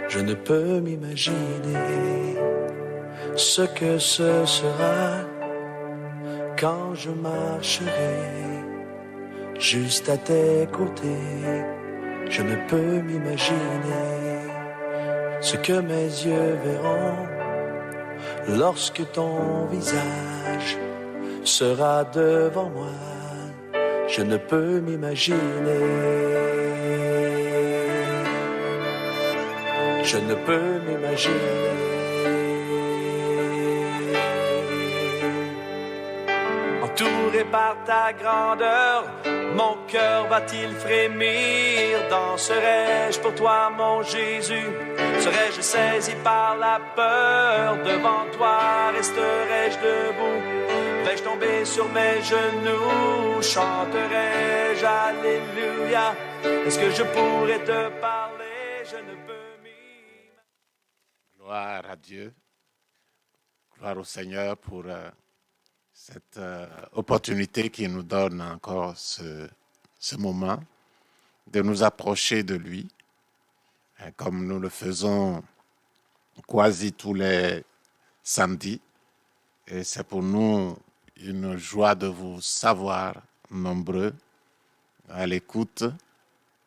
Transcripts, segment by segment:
Je ne peux m'imaginer ce que ce sera quand je marcherai juste à tes côtés. Je ne peux m'imaginer ce que mes yeux verront lorsque ton visage sera devant moi. Je ne peux m'imaginer. Je ne peux m'imaginer. Entouré par ta grandeur, mon cœur va-t-il frémir? Danserai-je pour toi, mon Jésus? Serais-je saisi par la peur? Devant toi, resterai-je debout? Vais-je tomber sur mes genoux? Chanterai-je Alléluia? Est-ce que je pourrais te parler? Je ne peux m'imaginer. Gloire à Dieu, gloire au Seigneur pour cette opportunité qu'il nous donne encore ce moment de nous approcher de lui, comme nous le faisons quasi tous les samedis. Et c'est pour nous une joie de vous savoir nombreux à l'écoute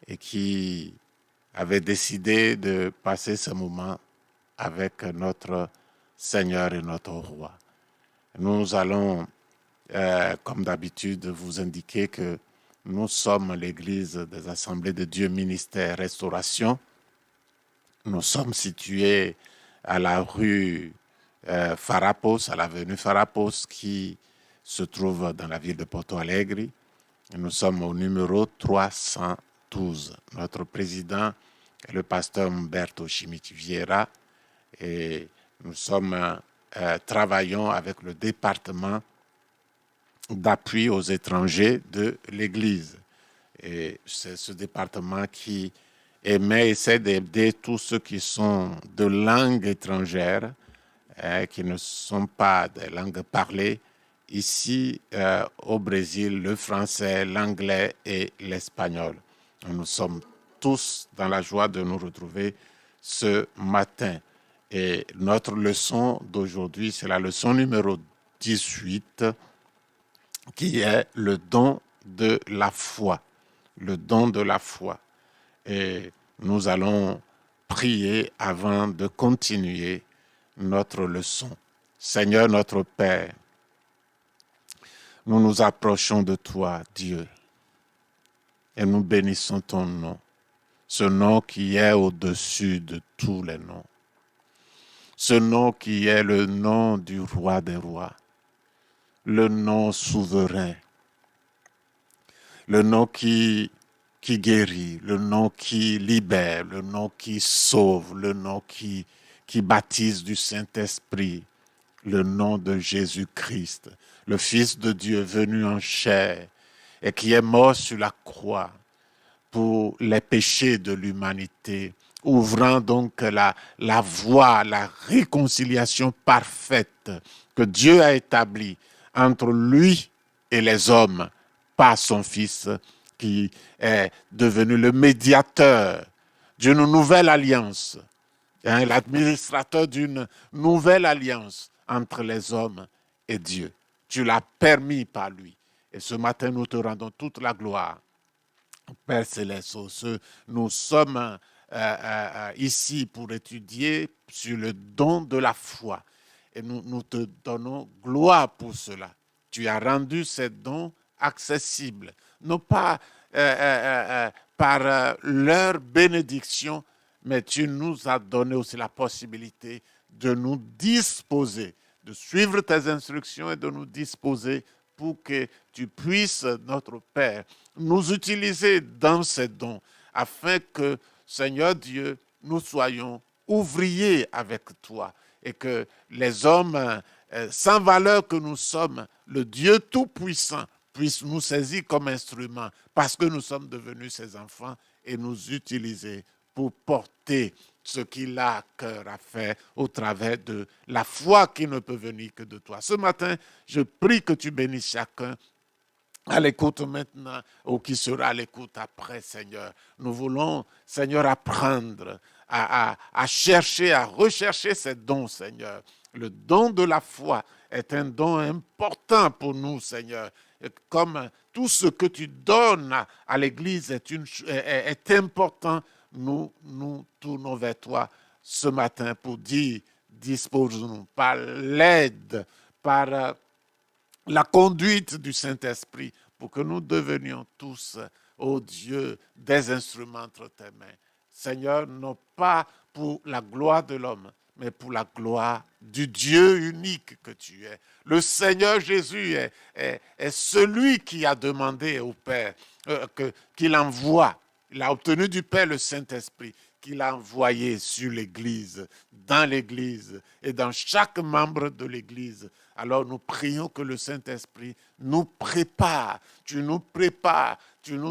et qui avaient décidé de passer ce moment avec notre Seigneur et notre Roi. Nous allons, comme d'habitude, vous indiquer que nous sommes l'Église des Assemblées de Dieu, Ministère, Restauration. Nous sommes situés à la rue Farapos, à l'avenue Farapos, qui se trouve dans la ville de Porto Alegre. Nous sommes au numéro 312. Notre président est le pasteur Humberto Chimiti Vieira et nous travaillons avec le département d'appui aux étrangers de l'Église. Et c'est ce département qui essaie d'aider tous ceux qui sont de langue étrangère, qui ne sont pas des langues parlées. Ici, au Brésil, le français, l'anglais et l'espagnol. Nous sommes tous dans la joie de nous retrouver ce matin. Et notre leçon d'aujourd'hui, c'est la leçon numéro 18, qui est le don de la foi. Le don de la foi. Et nous allons prier avant de continuer notre leçon. Seigneur notre Père, nous nous approchons de toi, Dieu, et nous bénissons ton nom, ce nom qui est au-dessus de tous les noms, ce nom qui est le nom du roi des rois, le nom souverain, le nom qui guérit, le nom qui libère, le nom qui sauve, le nom qui baptise du Saint-Esprit, le nom de Jésus-Christ, le Fils de Dieu venu en chair et qui est mort sur la croix pour les péchés de l'humanité, ouvrant donc la voie, la réconciliation parfaite que Dieu a établie entre lui et les hommes par son Fils qui est devenu le médiateur d'une nouvelle alliance, l'administrateur d'une nouvelle alliance entre les hommes et Dieu. Tu l'as permis par lui. Et ce matin, nous te rendons toute la gloire. Père Céleste, nous sommes ici pour étudier sur le don de la foi. Et nous te donnons gloire pour cela. Tu as rendu ces dons accessibles, non pas par leur bénédiction, mais tu nous as donné aussi la possibilité de nous disposer, de suivre tes instructions et de nous disposer pour que tu puisses, notre Père, nous utiliser dans ces dons, afin que, Seigneur Dieu, nous soyons ouvriers avec toi et que les hommes sans valeur que nous sommes, le Dieu Tout-Puissant, puisse nous saisir comme instruments parce que nous sommes devenus ses enfants et nous utiliser pour porter ce qu'il a à cœur à faire au travers de la foi qui ne peut venir que de toi. Ce matin, je prie que tu bénisses chacun à l'écoute maintenant ou qui sera à l'écoute après, Seigneur. Nous voulons, Seigneur, apprendre à chercher, à rechercher ces dons, Seigneur. Le don de la foi est un don important pour nous, Seigneur. Comme tout ce que tu donnes à l'Église est important, nous nous tournons vers toi ce matin pour dire, dispose-nous par l'aide, par la conduite du Saint-Esprit pour que nous devenions tous, ô Dieu, des instruments entre tes mains. Seigneur, non pas pour la gloire de l'homme, mais pour la gloire du Dieu unique que tu es. Le Seigneur Jésus est celui qui a demandé au Père qu'il envoie. Il a obtenu du Père le Saint-Esprit qu'il a envoyé sur l'Église, dans l'Église et dans chaque membre de l'Église. Alors nous prions que le Saint-Esprit nous prépare, tu nous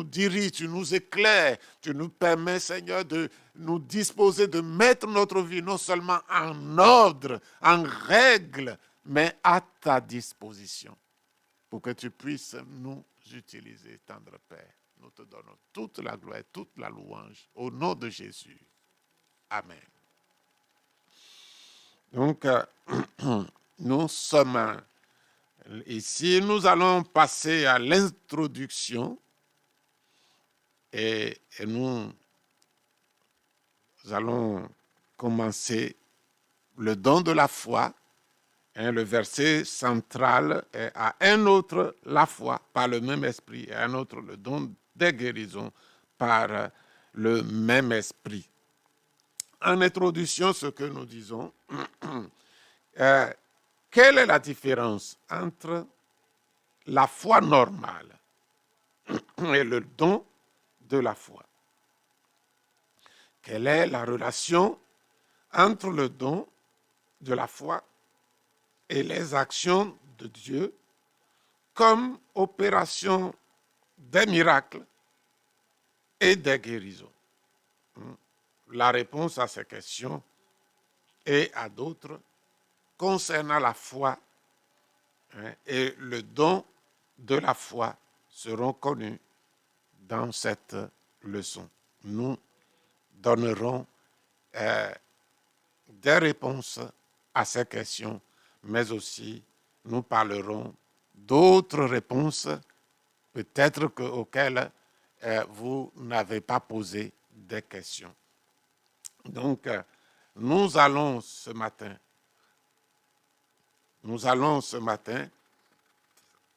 diriges, tu nous éclaires, tu nous permets, Seigneur, de nous disposer, de mettre notre vie non seulement en ordre, en règle, mais à ta disposition, pour que tu puisses nous utiliser, tendre Père. Nous te donnons toute la gloire, toute la louange, au nom de Jésus. Amen. Donc, nous sommes ici, nous allons passer à l'introduction et nous allons commencer le don de la foi. Le verset central est à un autre la foi par le même esprit et à un autre le don des guérisons par le même esprit. En introduction, ce que nous disons, quelle est la différence entre la foi normale et le don de la foi? Quelle est la relation entre le don de la foi et les actions de Dieu comme opération des miracles et des guérisons? La réponse à ces questions et à d'autres concernant la foi et le don de la foi seront connus dans cette leçon. Nous donnerons des réponses à ces questions, mais aussi nous parlerons d'autres réponses, peut-être auxquelles vous n'avez pas posé des questions. Donc, nous allons ce matin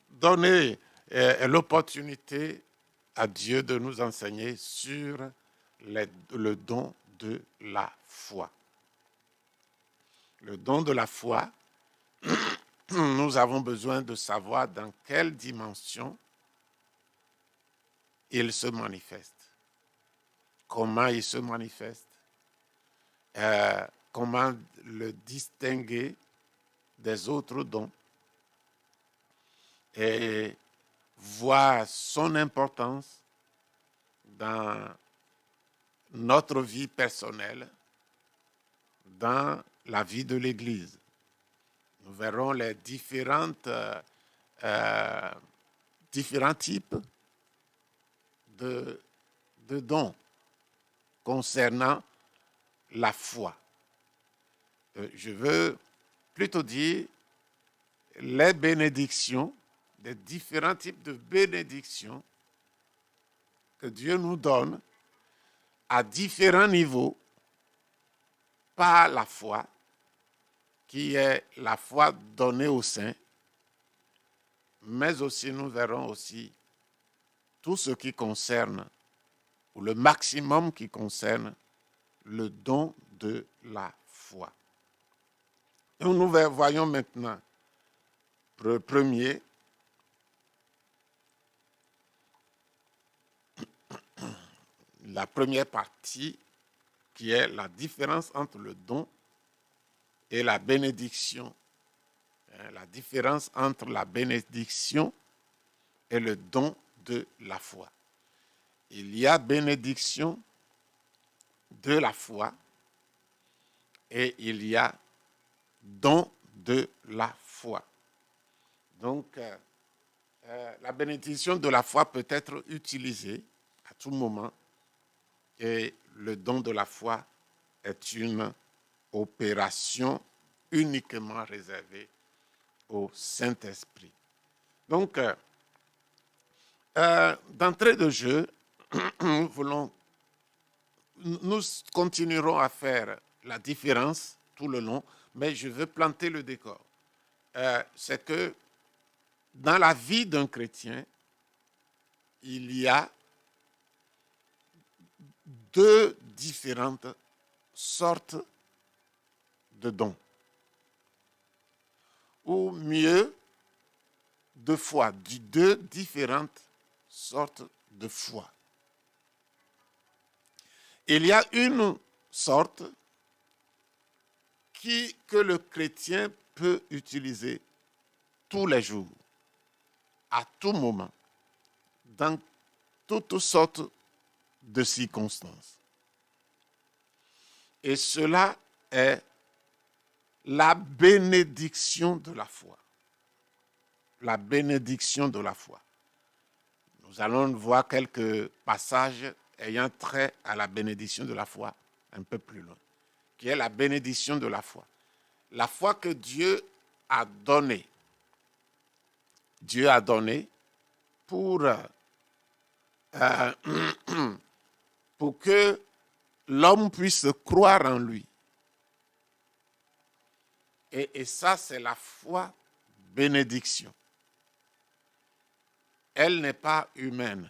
donner l'opportunité à Dieu de nous enseigner sur le don de la foi. Le don de la foi, nous avons besoin de savoir dans quelle dimension il se manifeste, comment il se manifeste, comment le distinguer des autres dons et voir son importance dans notre vie personnelle, dans la vie de l'Église. Nous verrons les différents types de dons concernant la foi. Je veux plutôt dire les bénédictions, des différents types de bénédictions que Dieu nous donne à différents niveaux par la foi, qui est la foi donnée aux saints, mais aussi nous verrons aussi tout ce qui concerne, ou le maximum qui concerne, le don de la foi. Et nous voyons maintenant le premier, la première partie, qui est la différence entre le don et la bénédiction. La différence entre la bénédiction et le don de la foi. Il y a bénédiction de la foi et il y a don de la foi. Donc, La bénédiction de la foi peut être utilisée à tout moment et le don de la foi est une opération uniquement réservée au Saint-Esprit. Donc, d'entrée de jeu, nous continuerons à faire la différence tout le long, mais je veux planter le décor. C'est que dans la vie d'un chrétien, il y a deux différentes sortes de dons. Ou mieux, de foi, deux différentes sortes de foi. Il y a une sorte que le chrétien peut utiliser tous les jours, à tout moment, dans toutes sortes de circonstances. Et cela est la bénédiction de la foi. La bénédiction de la foi. Nous allons voir quelques passages ayant trait à la bénédiction de la foi un peu plus loin, qui est la bénédiction de la foi. La foi que Dieu a donnée. Dieu a donné pour que l'homme puisse croire en lui. Et ça, c'est la foi bénédiction. Elle n'est pas humaine.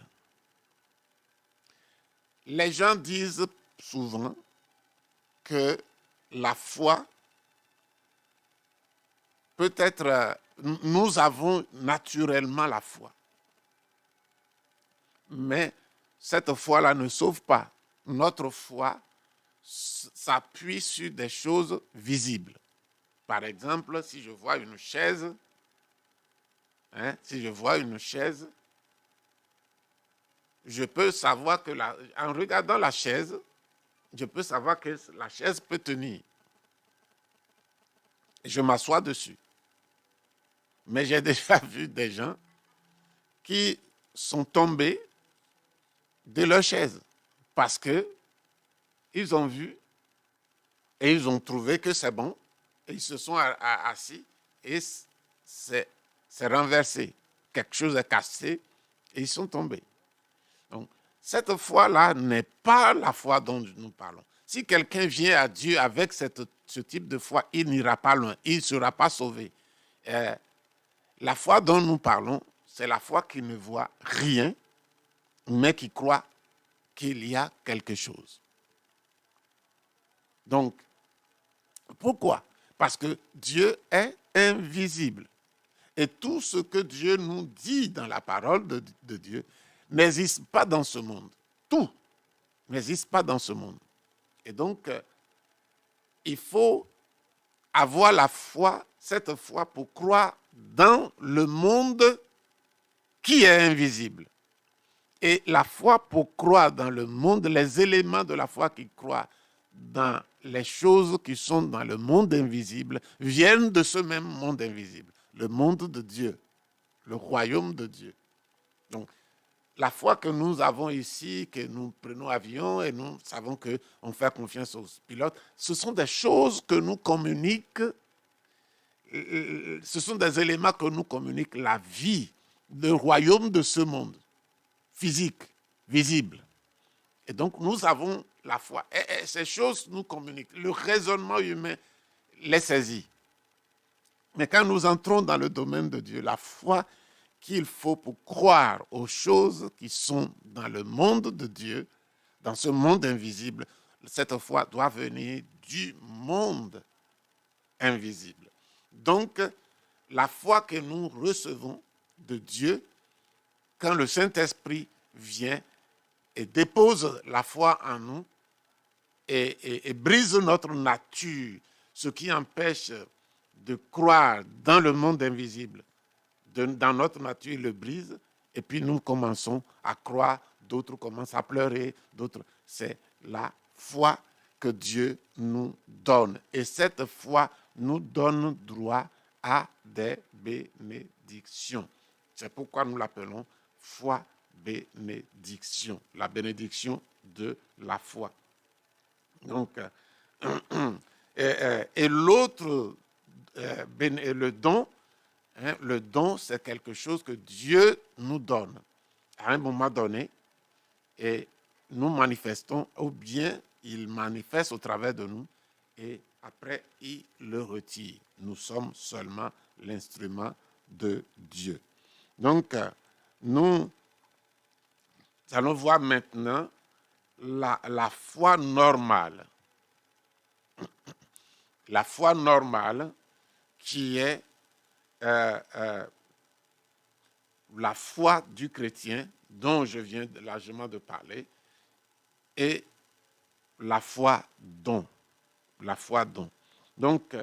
Les gens disent souvent que la foi peut être, nous avons naturellement la foi. Mais cette foi-là ne sauve pas. Notre foi s'appuie sur des choses visibles. Par exemple, si je vois une chaise, je peux savoir que en regardant la chaise, je peux savoir que la chaise peut tenir. Je m'assois dessus. Mais j'ai déjà vu des gens qui sont tombés de leur chaise parce que ils ont vu et ils ont trouvé que c'est bon et ils se sont assis et c'est renversé. Quelque chose est cassé et ils sont tombés. Donc, cette foi-là n'est pas la foi dont nous parlons. Si quelqu'un vient à Dieu avec ce type de foi, il n'ira pas loin, il ne sera pas sauvé. La foi dont nous parlons, c'est la foi qui ne voit rien, mais qui croit qu'il y a quelque chose. Donc, pourquoi? Parce que Dieu est invisible. Et tout ce que Dieu nous dit dans la parole de Dieu n'existe pas dans ce monde. Tout n'existe pas dans ce monde. Et donc, il faut avoir la foi, cette foi, pour croire dans le monde qui est invisible. Et la foi pour croire dans le monde, les éléments de la foi qui croient dans les choses qui sont dans le monde invisible viennent de ce même monde invisible, le monde de Dieu, le royaume de Dieu. Donc, la foi que nous avons ici, que nous prenons avion et nous savons qu'on fait confiance aux pilotes, ce sont des choses que nous communiquent, ce sont des éléments que nous communiquent la vie, le royaume de ce monde, physique, visible. Et donc, nous avons la foi. Et ces choses nous communiquent. Le raisonnement humain les saisit. Mais quand nous entrons dans le domaine de Dieu, la foi qu'il faut pour croire aux choses qui sont dans le monde de Dieu, dans ce monde invisible, cette foi doit venir du monde invisible. Donc, la foi que nous recevons de Dieu, quand le Saint-Esprit vient et dépose la foi en nous et brise notre nature, ce qui empêche de croire dans le monde invisible, dans notre nature, il le brise, et puis nous commençons à croire, d'autres commencent à pleurer, d'autres, c'est la foi que Dieu nous donne. Et cette foi nous donne droit à des bénédictions. C'est pourquoi nous l'appelons foi bénédiction, la bénédiction de la foi. Donc, et l'autre, le don, le don, c'est quelque chose que Dieu nous donne à un moment donné et nous manifestons, ou bien il manifeste au travers de nous et après il le retire. Nous sommes seulement l'instrument de Dieu. Donc, nous allons voir maintenant la foi normale. La foi normale qui est la foi du chrétien dont je viens largement de parler et la foi don. La foi don. Donc,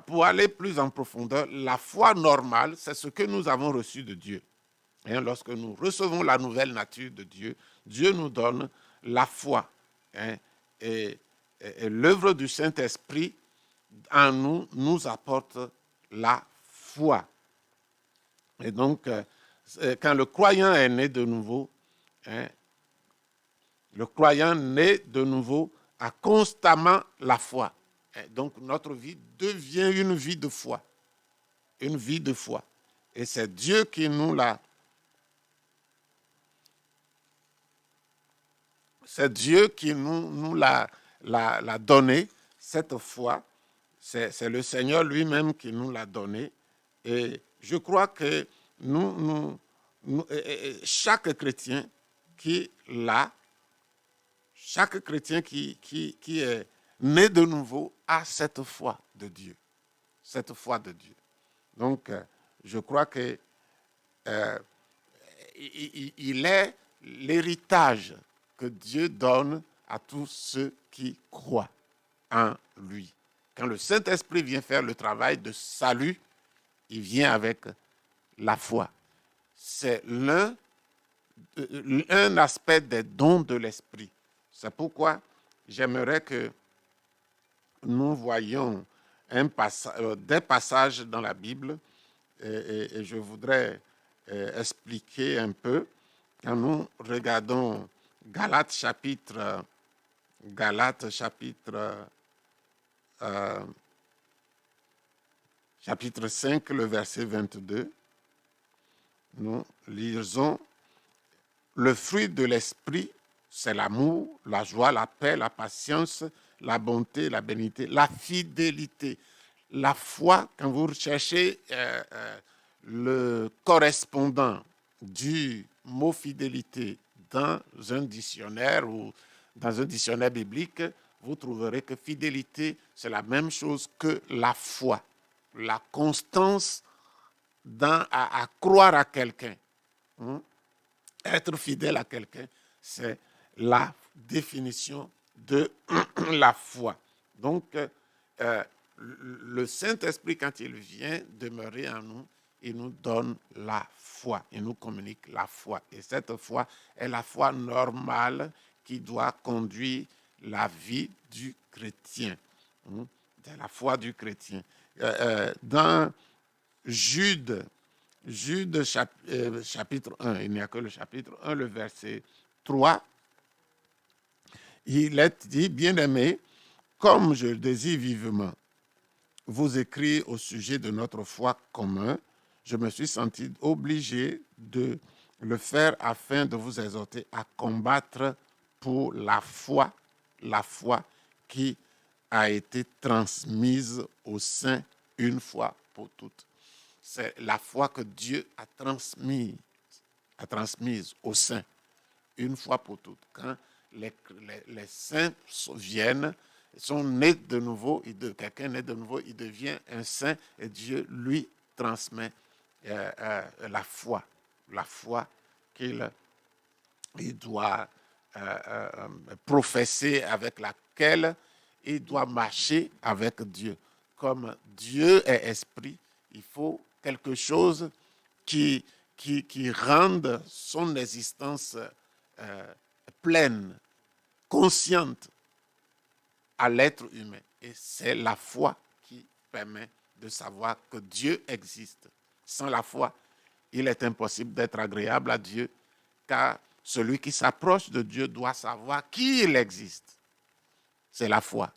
pour aller plus en profondeur, la foi normale, c'est ce que nous avons reçu de Dieu. Et lorsque nous recevons la nouvelle nature de Dieu, Dieu nous donne la foi. Et l'œuvre du Saint-Esprit en nous nous apporte la foi. Et donc, quand le croyant est né de nouveau, le croyant né de nouveau a constamment la foi. Donc, notre vie devient une vie de foi. Une vie de foi. Et c'est Dieu qui nous l'a. C'est Dieu qui nous l'a donné, cette foi. C'est le Seigneur lui-même qui nous l'a donné. Et je crois que chaque chrétien qui l'a, chaque chrétien qui est né de nouveau a cette foi de Dieu. Cette foi de Dieu. Donc, je crois que il est l'héritage que Dieu donne à tous ceux qui croient en lui. Quand le Saint-Esprit vient faire le travail de salut, il vient avec la foi. C'est un aspect des dons de l'Esprit. C'est pourquoi j'aimerais que nous voyions des passages dans la Bible et je voudrais expliquer un peu. Quand nous regardons Galates chapitre 5, le verset 22, nous lisons « Le fruit de l'esprit, c'est l'amour, la joie, la paix, la patience, la bonté, la bénignité, la fidélité. » La foi, quand vous recherchez le correspondant du mot fidélité dans un dictionnaire ou dans un dictionnaire biblique, vous trouverez que fidélité, c'est la même chose que la foi, la constance à croire à quelqu'un. Être fidèle à quelqu'un, c'est la définition de la foi. Donc, le Saint-Esprit, quand il vient demeurer en nous, il nous donne la foi, il nous communique la foi. Et cette foi est la foi normale qui doit conduire la vie du chrétien. C'est la foi du chrétien. Dans Jude chapitre 1, il n'y a que le chapitre 1, le verset 3, il est dit, bien-aimés, comme je le désire vivement vous écrire au sujet de notre foi commune, je me suis senti obligé de le faire afin de vous exhorter à combattre pour la foi qui a été transmise aux saints une fois pour toutes. C'est la foi que Dieu a transmise aux saints une fois pour toutes. Quand les saints viennent, sont nés de nouveau, quelqu'un né de nouveau, il devient un saint et Dieu lui transmet la foi qu'il doit professer, avec laquelle il doit marcher avec Dieu. Comme Dieu est esprit, il faut quelque chose qui rende son existence pleine, consciente à l'être humain. Et c'est la foi qui permet de savoir que Dieu existe. Sans la foi, il est impossible d'être agréable à Dieu, car celui qui s'approche de Dieu doit savoir qu'il existe. C'est la foi.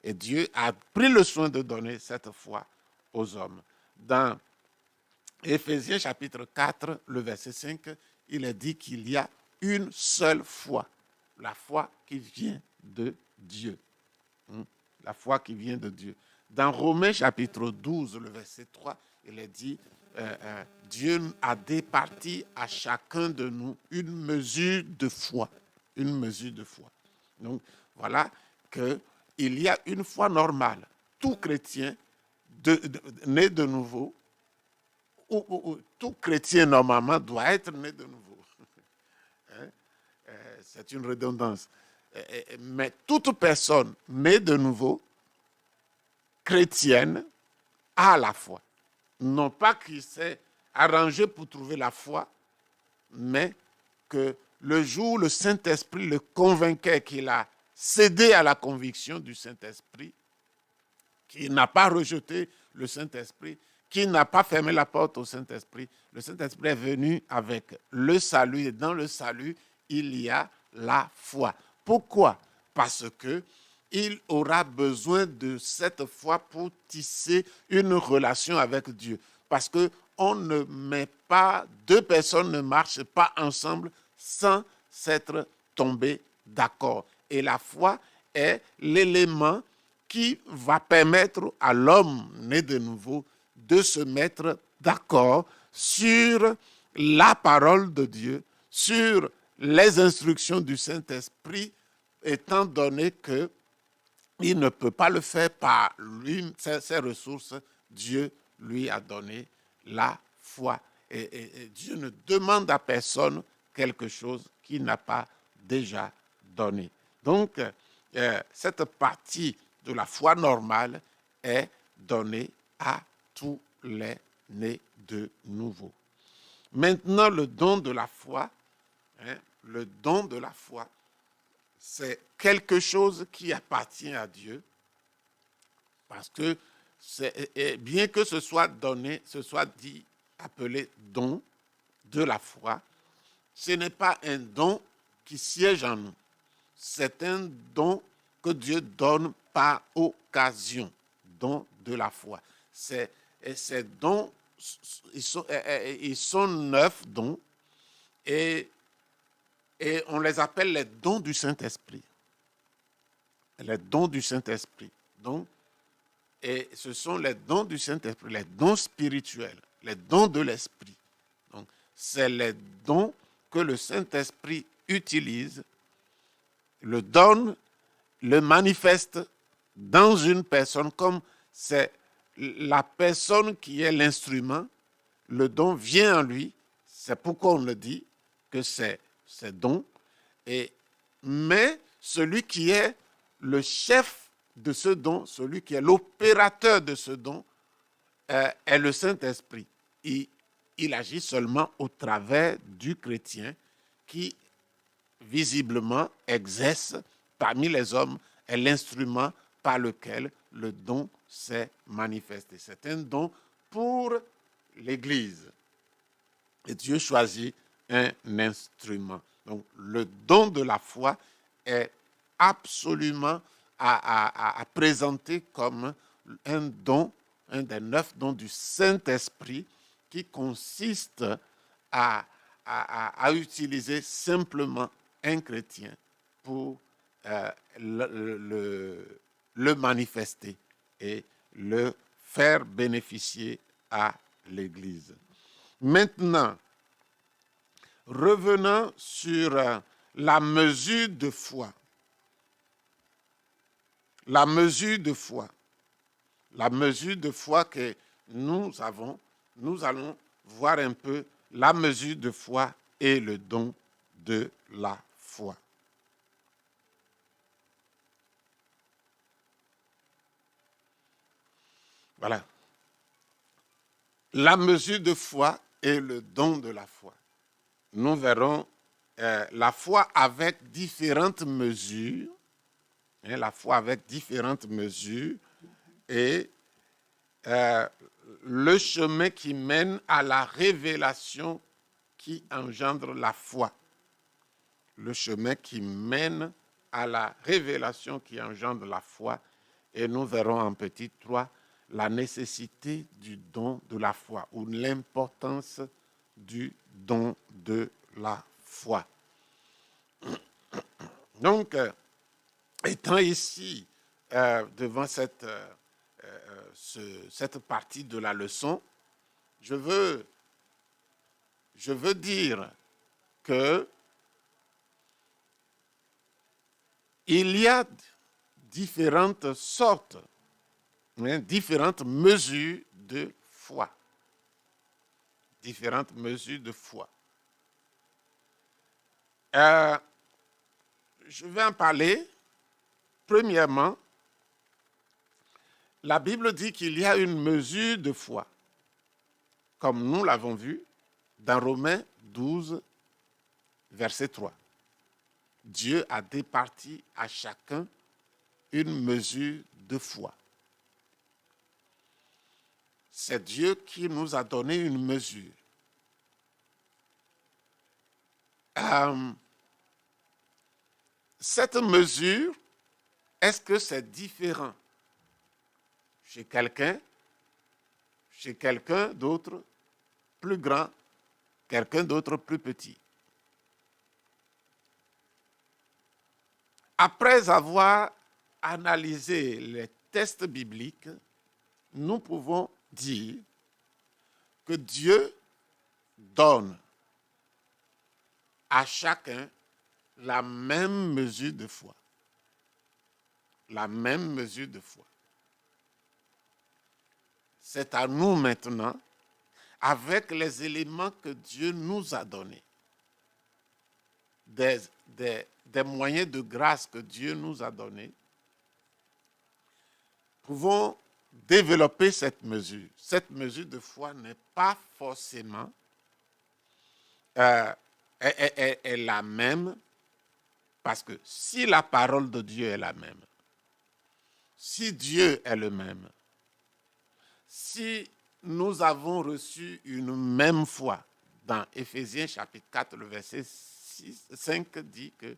Et Dieu a pris le soin de donner cette foi aux hommes. Dans Éphésiens chapitre 4, le verset 5, il est dit qu'il y a une seule foi, la foi qui vient de Dieu. La foi qui vient de Dieu. Dans Romains chapitre 12, le verset 3, il est dit, Dieu a départi à chacun de nous une mesure de foi. Une mesure de foi. Donc, voilà qu'il y a une foi normale. Tout chrétien né de nouveau, ou tout chrétien normalement doit être né de nouveau. C'est une redondance. Mais toute personne née de nouveau, chrétienne, a la foi. Non pas qu'il s'est arrangé pour trouver la foi, mais que le jour où le Saint-Esprit le convainquait qu'il a cédé à la conviction du Saint-Esprit, qu'il n'a pas rejeté le Saint-Esprit, qu'il n'a pas fermé la porte au Saint-Esprit, le Saint-Esprit est venu avec le salut et dans le salut, il y a la foi. Pourquoi? Parce qu'il aura besoin de cette foi pour tisser une relation avec Dieu. Parce qu'on ne met pas, deux personnes ne marchent pas ensemble sans s'être tombées d'accord. Et la foi est l'élément qui va permettre à l'homme né de nouveau de se mettre d'accord sur la parole de Dieu, sur les instructions du Saint-Esprit, étant donné qu'il ne peut pas le faire par lui, ses ressources. Dieu lui a donné la foi. Et Dieu ne demande à personne quelque chose qu'il n'a pas déjà donné. Donc, cette partie de la foi normale est donnée à tous les nés de nouveau. Maintenant, le don de la foi, le don de la foi, c'est quelque chose qui appartient à Dieu, parce que bien que ce soit donné, ce soit dit, appelé don de la foi, ce n'est pas un don qui siège en nous. C'est un don que Dieu donne par occasion, don de la foi. Ces dons, ils sont 9 dons, et on les appelle les dons du Saint-Esprit. Les dons du Saint-Esprit. Donc, et ce sont les dons du Saint-Esprit, les dons spirituels, les dons de l'Esprit. Donc, c'est les dons que le Saint-Esprit utilise, le donne, le manifeste dans une personne, comme c'est la personne qui est l'instrument, le don vient en lui. C'est pourquoi on le dit que c'est don. Mais celui qui est le chef de ce don, celui qui est l'opérateur de ce don, est le Saint-Esprit. Il agit seulement au travers du chrétien qui, visiblement, exerce parmi les hommes, est l'instrument par lequel le don s'est manifesté. C'est un don pour l'Église. Et Dieu choisit un instrument. Donc, le don de la foi est absolument à présenter comme un don, un des 9 dons du Saint-Esprit qui consiste à utiliser simplement un chrétien pour le manifester et le faire bénéficier à l'Église. Maintenant, revenons sur la mesure de foi. La mesure de foi. La mesure de foi que nous avons, nous allons voir un peu la mesure de foi et le don de la foi. Voilà. La mesure de foi et le don de la foi. Nous verrons la foi avec différentes mesures. La foi avec différentes mesures. Et le chemin qui mène à la révélation qui engendre la foi. Le chemin qui mène à la révélation qui engendre la foi. Et nous verrons en petit 3 la nécessité du don de la foi ou l'importance du don de la foi. Donc, étant ici devant cette partie de la leçon, je veux dire que il y a différentes sortes, différentes mesures de foi. Différentes mesures de foi. Je vais en parler. Premièrement, la Bible dit qu'il y a une mesure de foi, comme nous l'avons vu dans Romains 12, verset 3. Dieu a départi à chacun une mesure de foi. C'est Dieu qui nous a donné une mesure. Cette mesure, est-ce que c'est différent chez quelqu'un d'autre plus grand, quelqu'un d'autre plus petit? Après avoir analysé les textes bibliques, nous pouvons dire que Dieu donne à chacun la même mesure de foi. La même mesure de foi. C'est à nous maintenant, avec les éléments que Dieu nous a donnés, des moyens de grâce que Dieu nous a donnés, pouvons développer cette mesure. Cette mesure de foi n'est pas forcément est la même, parce que si la parole de Dieu est la même, si Dieu est le même, si nous avons reçu une même foi, dans Éphésiens chapitre 4, le verset 5 dit que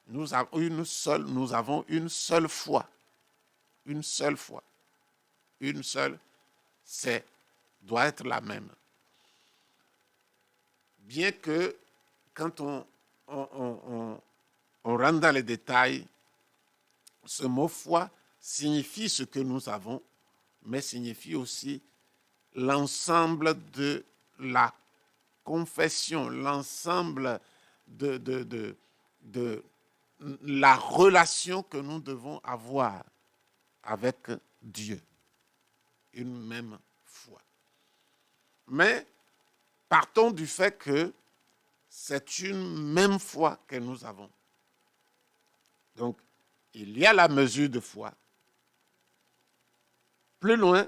nous avons une seule foi. Une seule foi. Une seule, doit être la même. Bien que quand on rentre dans les détails, ce mot foi signifie ce que nous avons, mais signifie aussi l'ensemble de la confession, l'ensemble de la relation que nous devons avoir avec Dieu. Une même foi. Mais partons du fait que c'est une même foi que nous avons. Donc, il y a la mesure de foi. Plus loin,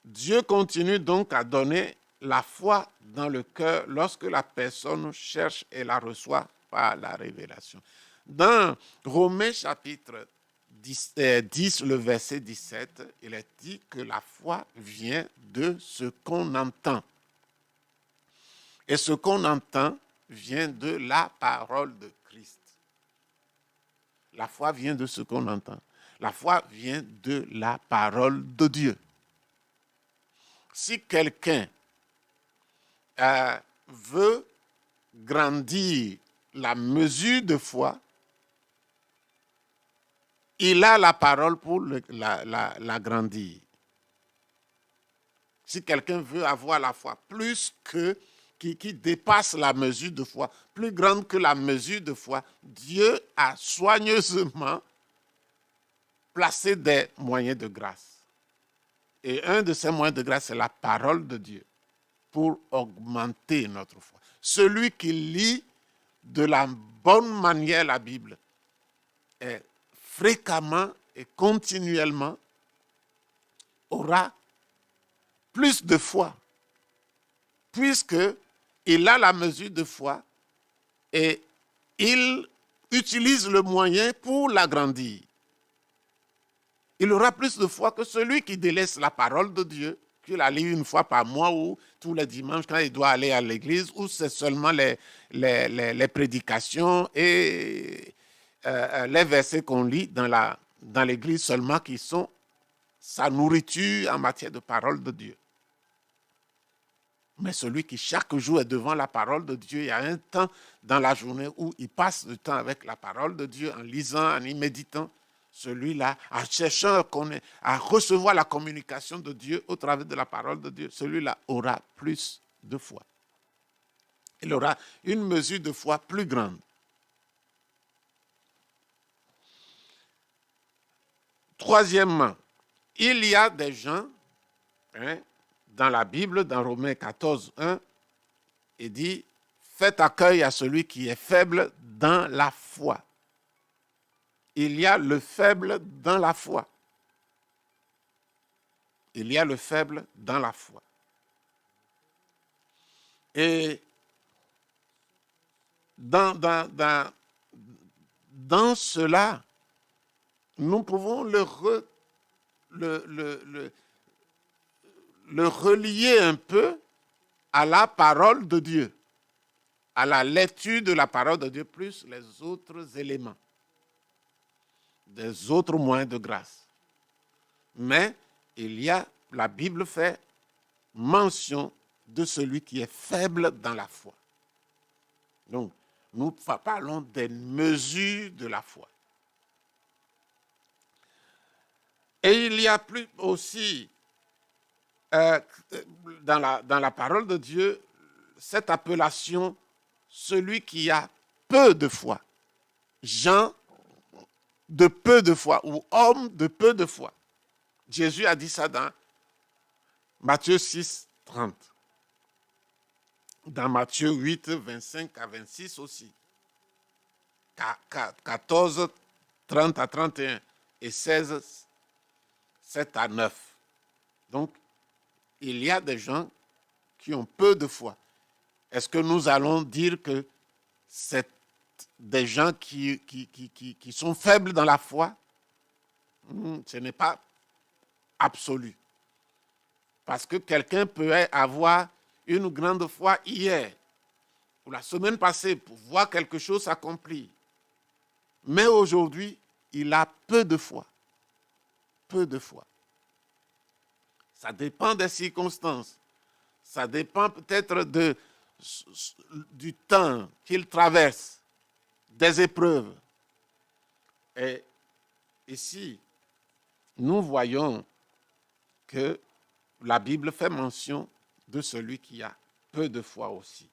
Dieu continue donc à donner la foi dans le cœur lorsque la personne cherche et la reçoit par la révélation. Dans Romains chapitre 10, le verset 17, il est dit que la foi vient de ce qu'on entend. Et ce qu'on entend vient de la parole de Christ. La foi vient de ce qu'on entend. La foi vient de la parole de Dieu. Si quelqu'un veut grandir la mesure de foi, il a la parole pour la grandir. Si quelqu'un veut avoir la foi plus que qui dépasse la mesure de foi, plus grande que la mesure de foi, Dieu a soigneusement placé des moyens de grâce. Et un de ces moyens de grâce, c'est la parole de Dieu pour augmenter notre foi. Celui qui lit de la bonne manière la Bible est fréquemment et continuellement aura plus de foi, puisqu'il a la mesure de foi et il utilise le moyen pour l'agrandir. il aura plus de foi que celui qui délaisse la parole de Dieu, qu'il la lit une fois par mois ou tous les dimanches quand il doit aller à l'église, ou c'est seulement les prédications et les versets qu'on lit dans l'église seulement qui sont sa nourriture en matière de parole de Dieu. Mais celui qui chaque jour est devant la parole de Dieu, il y a un temps dans la journée où il passe du temps avec la parole de Dieu, en lisant, en y méditant. Celui-là, en cherchant à recevoir la communication de Dieu au travers de la parole de Dieu, celui-là aura plus de foi. Il aura une mesure de foi plus grande. Troisièmement, il y a des gens, dans la Bible, dans Romains 14, 1, il dit « Faites accueil à celui qui est faible dans la foi ». Il y a le faible dans la foi. Il y a le faible dans la foi. Et dans cela, nous pouvons le relier un peu à la parole de Dieu, à la lecture de la parole de Dieu, plus les autres éléments, des autres moyens de grâce. Mais la Bible fait mention de celui qui est faible dans la foi. Donc, nous parlons des mesures de la foi. Et il y a plus aussi, dans la parole de Dieu, cette appellation, celui qui a peu de foi. Gens de peu de foi ou hommes de peu de foi. Jésus a dit ça dans Matthieu 6, 30. Dans Matthieu 8, 25 à 26 aussi. 14, 30 à 31 et 16, 7 à 9. Donc, il y a des gens qui ont peu de foi. Est-ce que nous allons dire que c'est des gens qui sont faibles dans la foi? Ce n'est pas absolu. Parce que quelqu'un peut avoir une grande foi hier ou la semaine passée pour voir quelque chose s'accomplir. Mais aujourd'hui, il a peu de foi. Peu de foi. Ça dépend des circonstances. Ça dépend peut-être du temps qu'il traverse, des épreuves. Et ici, nous voyons que la Bible fait mention de celui qui a peu de foi aussi.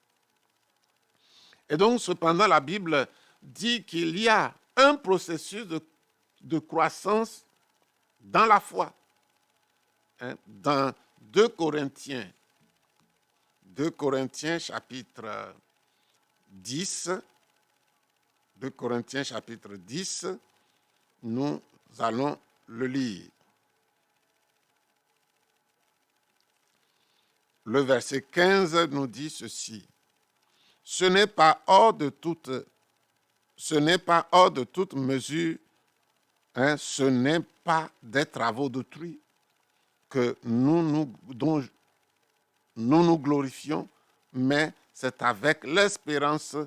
Et donc, cependant, la Bible dit qu'il y a un processus de croissance dans la foi. Dans 2 Corinthiens chapitre 10, 2 Corinthiens chapitre 10, nous allons le lire. Le verset 15 nous dit ceci. Ce n'est pas hors de toute mesure, ce n'est pas des travaux d'autrui dont nous nous glorifions, mais c'est avec l'espérance,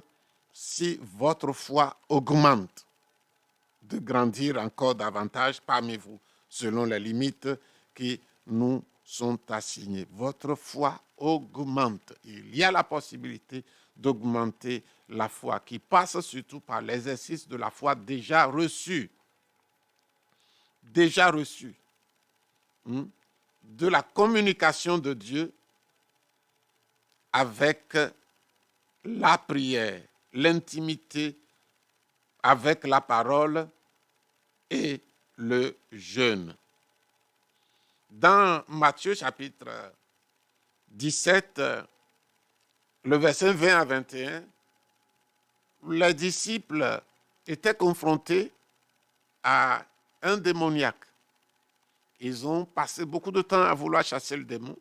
si votre foi augmente, de grandir encore davantage parmi vous, selon les limites qui nous sont assignées. Votre foi augmente. Il y a la possibilité d'augmenter la foi, qui passe surtout par l'exercice de la foi déjà reçue. Déjà reçue. De la communication de Dieu avec la prière, l'intimité avec la parole et le jeûne. Dans Matthieu chapitre 17, le verset 20 à 21, les disciples étaient confrontés à un démoniaque. Ils ont passé beaucoup de temps à vouloir chasser le démon.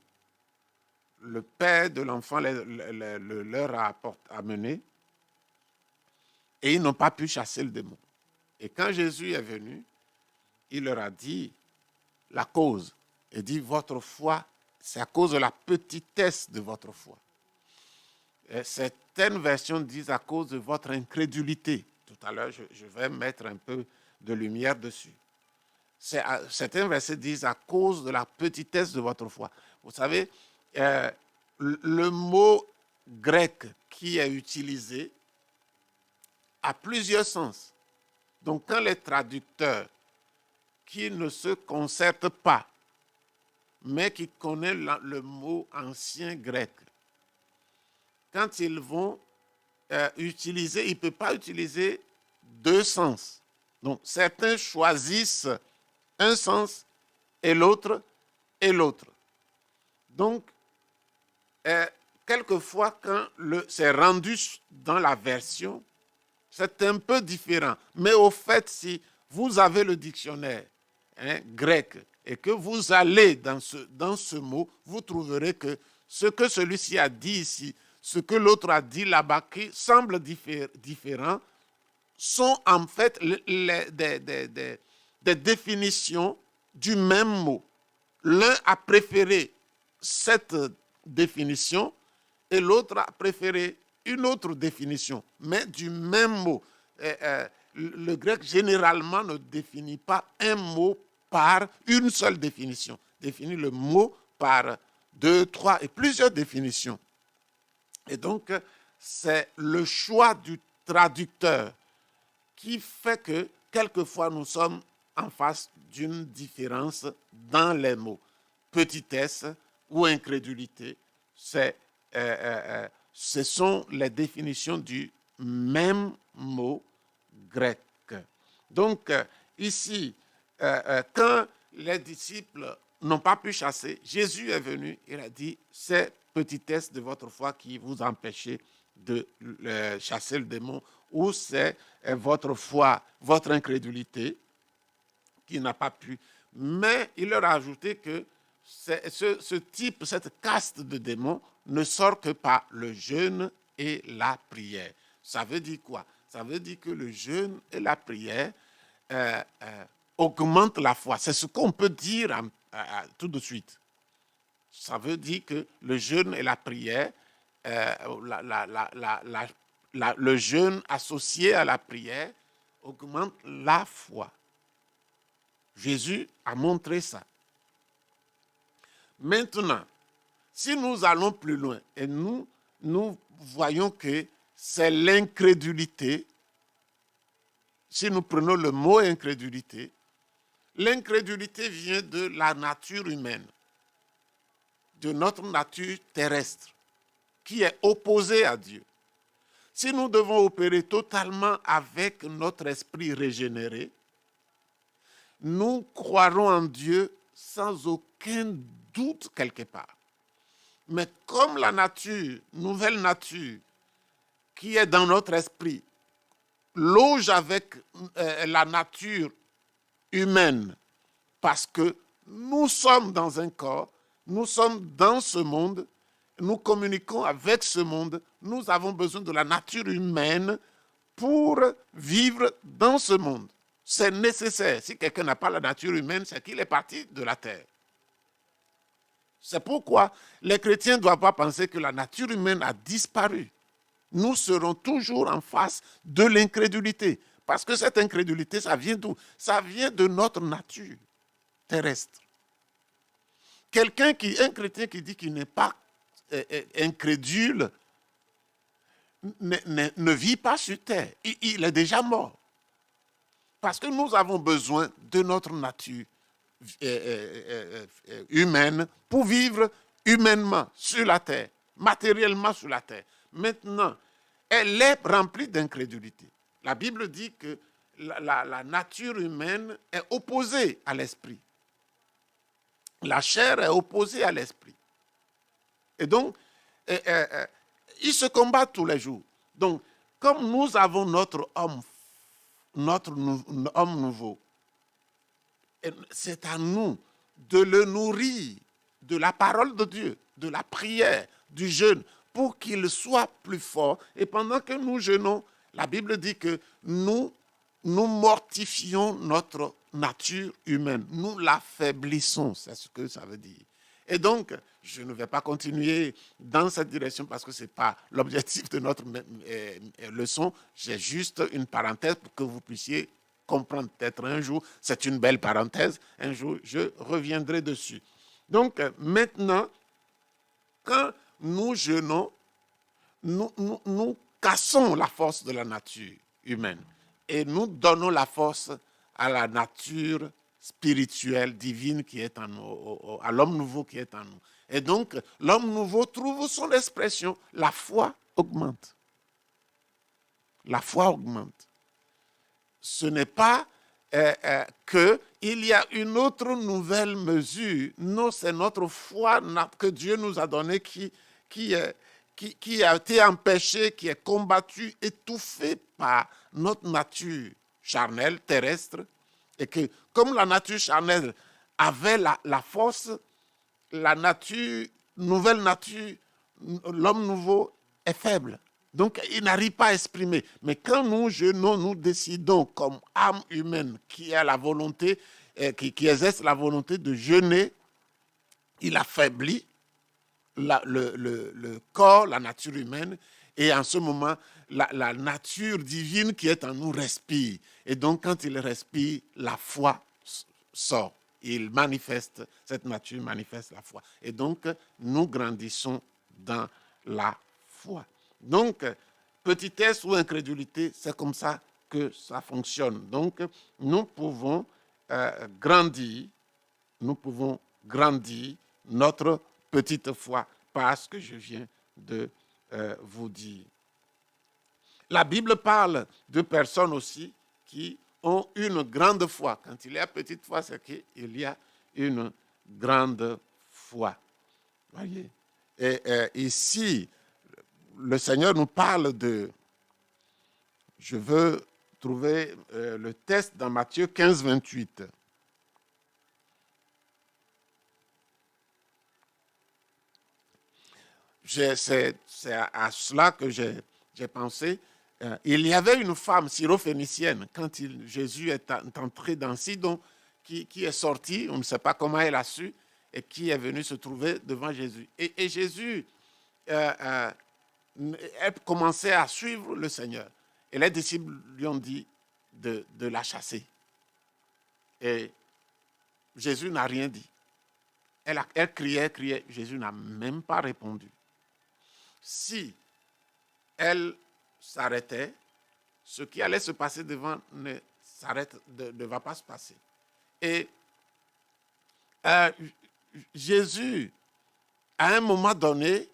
Le père de l'enfant leur a amené et ils n'ont pas pu chasser le démon. Et quand Jésus est venu, il leur a dit la cause. Il dit votre foi, c'est à cause de la petitesse de votre foi. Et certaines versions disent à cause de votre incrédulité. Tout à l'heure, je vais mettre un peu de lumière dessus. Certains versets disent à cause de la petitesse de votre foi. Vous savez, le mot grec qui est utilisé a plusieurs sens. Donc, quand les traducteurs qui ne se concertent pas, mais qui connaissent le mot ancien grec, quand ils vont utiliser, ils ne peuvent pas utiliser deux sens. Donc, certains choisissent un sens et l'autre et l'autre. Donc, quelquefois, quand c'est rendu dans la version, c'est un peu différent. Mais au fait, si vous avez le dictionnaire grec et que vous allez dans ce mot, vous trouverez que ce que celui-ci a dit ici, ce que l'autre a dit là-bas, qui semble différent, sont en fait des définitions du même mot. L'un a préféré cette définition et l'autre a préféré une autre définition, mais du même mot. Le grec, généralement, ne définit pas un mot par une seule définition. Définit le mot par 2, 3 et plusieurs définitions. Et donc, c'est le choix du traducteur qui fait que, quelquefois, nous sommes en face d'une différence dans les mots. Petitesse ou incrédulité, ce sont les définitions du même mot grec. Donc, ici, quand les disciples n'ont pas pu chasser, Jésus est venu, il a dit, c'est petitesse de votre foi qui vous empêchez de chasser le démon, ou c'est votre foi, votre incrédulité qui n'a pas pu. Mais il leur a ajouté que ce type, cette caste de démons ne sort que par le jeûne et la prière. Ça veut dire quoi? Ça veut dire que le jeûne et la prière augmentent la foi. C'est ce qu'on peut dire tout de suite. Ça veut dire que le jeûne et la prière, le jeûne associé à la prière augmente la foi. Jésus a montré ça. Maintenant, si nous allons plus loin et nous voyons que c'est l'incrédulité, si nous prenons le mot incrédulité, l'incrédulité vient de la nature humaine, de notre nature terrestre, qui est opposée à Dieu. Si nous devons opérer totalement avec notre esprit régénéré, nous croirons en Dieu sans aucun doute quelque part. Mais comme la nature, nouvelle nature, qui est dans notre esprit, loge avec la nature humaine, parce que nous sommes dans un corps, nous sommes dans ce monde, nous communiquons avec ce monde, nous avons besoin de la nature humaine pour vivre dans ce monde. C'est nécessaire. Si quelqu'un n'a pas la nature humaine, c'est qu'il est parti de la terre. C'est pourquoi les chrétiens ne doivent pas penser que la nature humaine a disparu. Nous serons toujours en face de l'incrédulité. Parce que cette incrédulité, ça vient d'où? Ça vient de notre nature terrestre. Un chrétien qui dit qu'il n'est pas incrédule, ne vit pas sur terre. Il est déjà mort. Parce que nous avons besoin de notre nature humaine pour vivre humainement sur la terre, matériellement sur la terre. Maintenant, elle est remplie d'incrédulité. La Bible dit que la nature humaine est opposée à l'esprit. La chair est opposée à l'esprit. Et donc, ils se combattent tous les jours. Donc, comme nous avons notre homme nouveau, c'est à nous de le nourrir de la parole de Dieu, de la prière, du jeûne, pour qu'il soit plus fort. Et pendant que nous jeûnons, la Bible dit que nous mortifions notre nature humaine. Nous l'affaiblissons, c'est ce que ça veut dire. Et donc, je ne vais pas continuer dans cette direction parce que ce n'est pas l'objectif de notre leçon. J'ai juste une parenthèse pour que vous puissiez comprendre. Peut-être un jour, c'est une belle parenthèse, un jour, je reviendrai dessus. Donc, maintenant, quand nous jeûnons, nous cassons la force de la nature humaine et nous donnons la force à la nature spirituelle, divine qui est en nous, à l'homme nouveau qui est en nous. Et donc, l'homme nouveau trouve son expression. La foi augmente. La foi augmente. Ce n'est pas qu'il y a une autre nouvelle mesure. Non, c'est notre foi que Dieu nous a donnée qui a été empêchée, qui est combattue, étouffée par notre nature charnelle, terrestre. Et que, comme la nature charnelle avait la force, la nature, nouvelle nature, l'homme nouveau est faible. Donc, il n'arrive pas à exprimer. Mais quand nous jeûnons, nous décidons comme âme humaine qui a la volonté, qui exerce la volonté de jeûner, il affaiblit le corps, la nature humaine, et en ce moment, la nature divine qui est en nous respire. Et donc, quand il respire, la foi sort. Il manifeste, cette nature manifeste la foi. Et donc, nous grandissons dans la foi. Donc, petitesse ou incrédulité, c'est comme ça que ça fonctionne. Donc, nous pouvons grandir notre petite foi par ce que je viens de vous dire. La Bible parle de personnes aussi qui ont une grande foi. Quand il y a petite foi, c'est qu'il y a une grande foi. Voyez? Et ici, le Seigneur nous parle de... Je veux trouver le texte dans Matthieu 15, 28. C'est à cela que j'ai pensé. Il y avait une femme syrophénicienne, quand Jésus est entré dans Sidon, qui est sortie, on ne sait pas comment elle a su, et qui est venue se trouver devant Jésus. Et Jésus, elle commençait à suivre le Seigneur. Et les disciples lui ont dit de la chasser. Et Jésus n'a rien dit. Elle criait, Jésus n'a même pas répondu. Si elle s'arrêtait, ce qui allait se passer devant ne va pas se passer. Et Jésus, à un moment donné,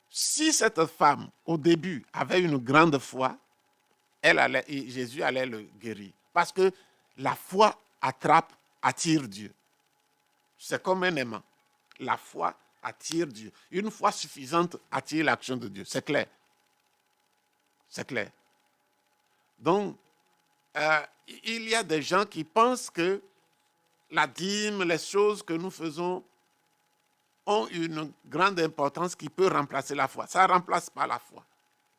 si cette femme, au début, avait une grande foi, Jésus allait le guérir. Parce que la foi attire Dieu. C'est comme un aimant. La foi attire Dieu. Une foi suffisante attire l'action de Dieu. C'est clair. C'est clair. Donc, il y a des gens qui pensent que la dîme, les choses que nous faisons ont une grande importance qui peut remplacer la foi. Ça ne remplace pas la foi.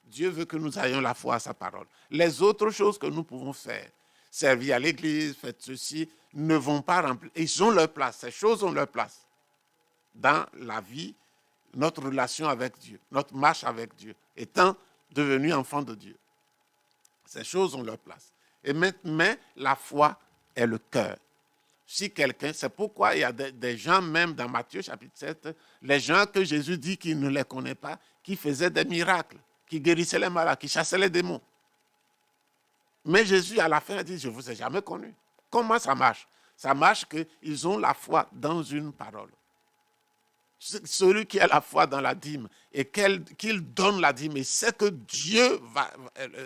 Dieu veut que nous ayons la foi à sa parole. Les autres choses que nous pouvons faire, servir à l'église, faire ceci, ne vont pas remplacer. Ils ont leur place. Ces choses ont leur place dans la vie, notre relation avec Dieu, notre marche avec Dieu, étant devenu enfant de Dieu. Ces choses ont leur place. Mais la foi est le cœur. Si quelqu'un, c'est pourquoi il y a des gens, même dans Matthieu chapitre 7, les gens que Jésus dit qu'il ne les connaît pas, qui faisaient des miracles, qui guérissaient les malades, qui chassaient les démons. Mais Jésus, à la fin, a dit, je ne vous ai jamais connu. Comment ça marche? Ça marche qu'ils ont la foi dans une parole. Celui qui a la foi dans la dîme et qu'il donne la dîme et sait que Dieu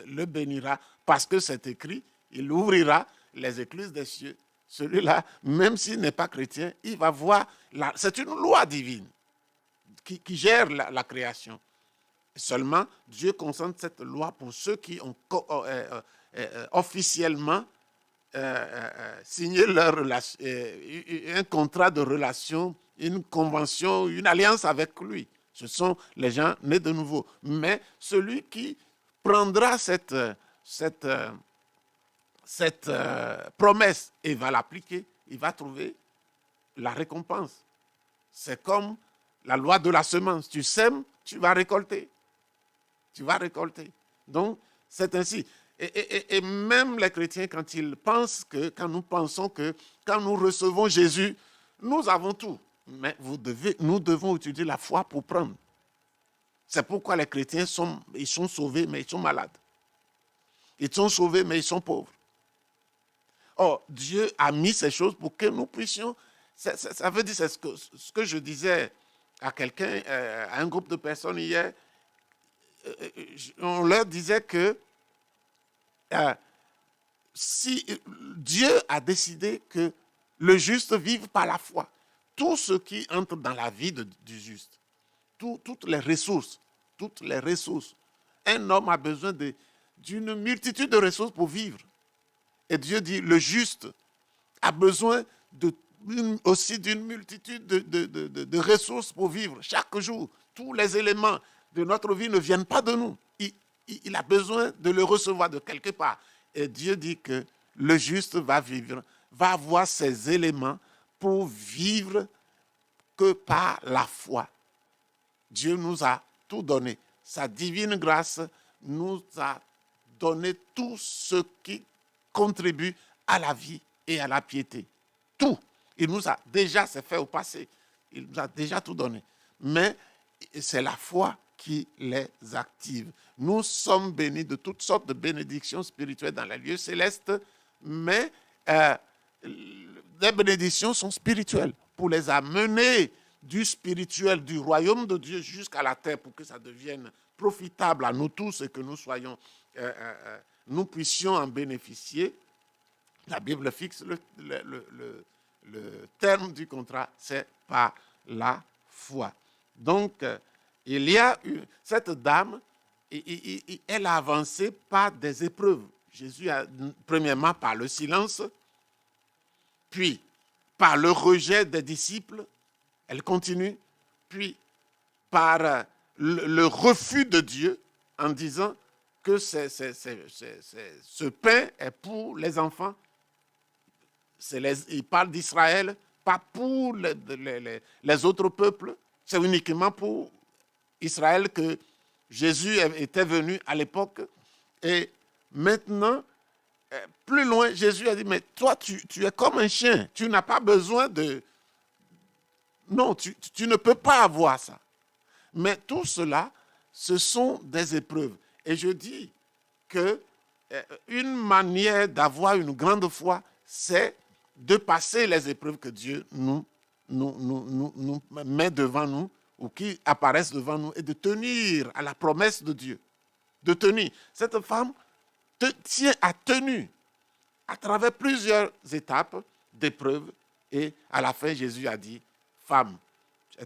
le bénira parce que c'est écrit, il ouvrira les écluses des cieux. Celui-là, même s'il n'est pas chrétien, il va voir, c'est une loi divine qui gère la création. Seulement, Dieu concentre cette loi pour ceux qui ont officiellement signé un contrat de relation, une convention, une alliance avec lui. Ce sont les gens nés de nouveau. Mais celui qui prendra cette cette promesse et va l'appliquer, il va trouver la récompense. C'est comme la loi de la semence. Tu sèmes, tu vas récolter. Tu vas récolter. Donc, c'est ainsi. Et même les chrétiens, quand nous pensons que quand nous recevons Jésus, nous avons tout. Mais nous devons utiliser la foi pour prendre. C'est pourquoi les chrétiens sont sauvés, mais ils sont malades. Ils sont sauvés, mais ils sont pauvres. Or, Dieu a mis ces choses pour que nous puissions. Ça veut dire, c'est ce que je disais à quelqu'un, à un groupe de personnes hier. On leur disait que si Dieu a décidé que le juste vive par la foi, tout ce qui entre dans la vie du juste, toutes les ressources, un homme a besoin d'une multitude de ressources pour vivre. Et Dieu dit, le juste a besoin aussi d'une multitude de ressources pour vivre. Chaque jour, tous les éléments de notre vie ne viennent pas de nous. Il a besoin de le recevoir de quelque part. Et Dieu dit que le juste va avoir ces éléments pour vivre que par la foi. Dieu nous a tout donné. Sa divine grâce nous a donné tout ce qui contribue à la vie et à la piété. Tout. Il nous a déjà, c'est fait au passé, il nous a déjà tout donné. Mais c'est la foi qui les active. Nous sommes bénis de toutes sortes de bénédictions spirituelles dans les lieux célestes, mais les bénédictions sont spirituelles pour les amener du spirituel, du royaume de Dieu jusqu'à la terre pour que ça devienne profitable à nous tous et que nous puissions en bénéficier. La Bible fixe le terme du contrat, c'est par la foi. Donc, il y a cette dame, elle a avancé par des épreuves. Jésus a, premièrement, par le silence, puis par le rejet des disciples, elle continue, puis par le refus de Dieu en disant que ce pain est pour les enfants. Il parle d'Israël, pas pour les autres peuples. C'est uniquement pour Israël que Jésus était venu à l'époque. Et maintenant, plus loin, Jésus a dit, mais toi, tu es comme un chien. Tu n'as pas besoin de... Non, tu ne peux pas avoir ça. Mais tout cela, ce sont des épreuves. Et je dis qu'une manière d'avoir une grande foi, c'est de passer les épreuves que Dieu nous met devant nous ou qui apparaissent devant nous et de tenir à la promesse de Dieu. De tenir. Cette femme a tenu à travers plusieurs étapes d'épreuves et à la fin, Jésus a dit, femme,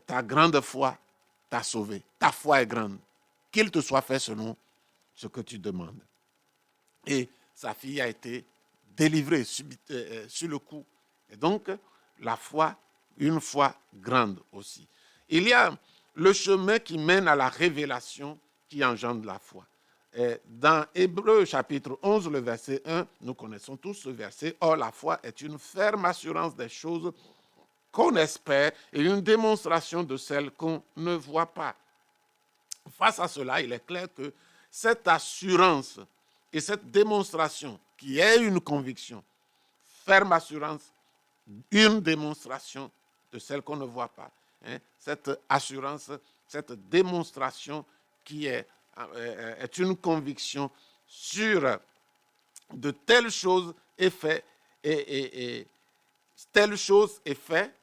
ta grande foi t'a sauvée. Ta foi est grande. Qu'il te soit fait selon ce que tu demandes. Et sa fille a été délivrée sur le coup. Et donc, la foi, une foi grande aussi. Il y a le chemin qui mène à la révélation qui engendre la foi. Et dans Hébreux chapitre 11, le verset 1, nous connaissons tous ce verset. Or, la foi est une ferme assurance des choses qu'on espère et une démonstration de celles qu'on ne voit pas. Face à cela, il est clair que cette assurance et cette démonstration, qui est une conviction, ferme assurance, une démonstration de celle qu'on ne voit pas. Cette assurance, cette démonstration qui est une conviction sur de telles choses et faits et telles choses et faits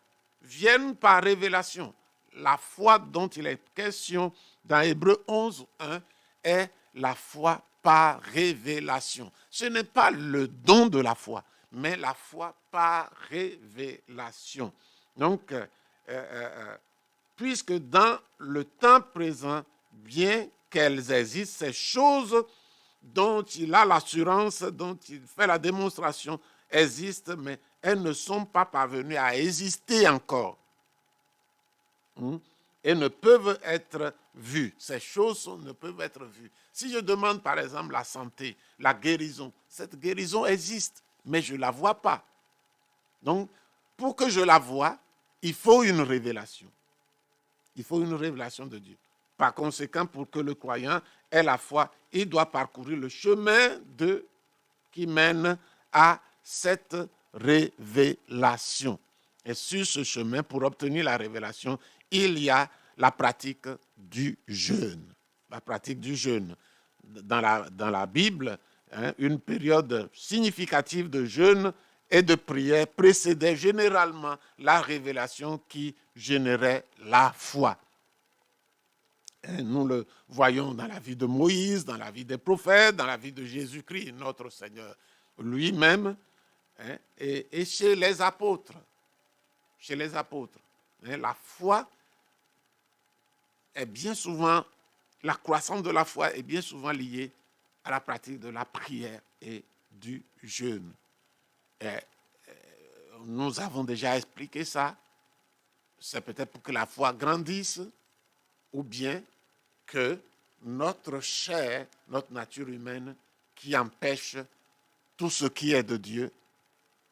viennent par révélation. La foi dont il est question dans Hébreux 11, 1 est la foi par révélation. Ce n'est pas le don de la foi, mais la foi par révélation. Donc, puisque dans le temps présent, bien qu'elles existent, ces choses dont il a l'assurance, dont il fait la démonstration, existent, mais elles ne sont pas parvenues à exister encore. et ne peuvent être vues. Ces choses ne peuvent être vues. Si je demande par exemple la santé, la guérison, cette guérison existe, mais je ne la vois pas. Donc, pour que je la voie, il faut une révélation. Il faut une révélation de Dieu. Par conséquent, pour que le croyant ait la foi, il doit parcourir le chemin qui mène à cette révélation. Et sur ce chemin, pour obtenir la révélation, il y a la pratique du jeûne. La pratique du jeûne. Dans la Bible, une période significative de jeûne et de prière précédait généralement la révélation qui générait la foi. Et nous le voyons dans la vie de Moïse, dans la vie des prophètes, dans la vie de Jésus-Christ, notre Seigneur lui-même, et chez les apôtres. Chez les apôtres. La foi est bien souvent, la croissance de la foi est bien souvent liée à la pratique de la prière et du jeûne. Nous avons déjà expliqué ça. C'est peut-être pour que la foi grandisse ou bien que notre chair, notre nature humaine qui empêche tout ce qui est de Dieu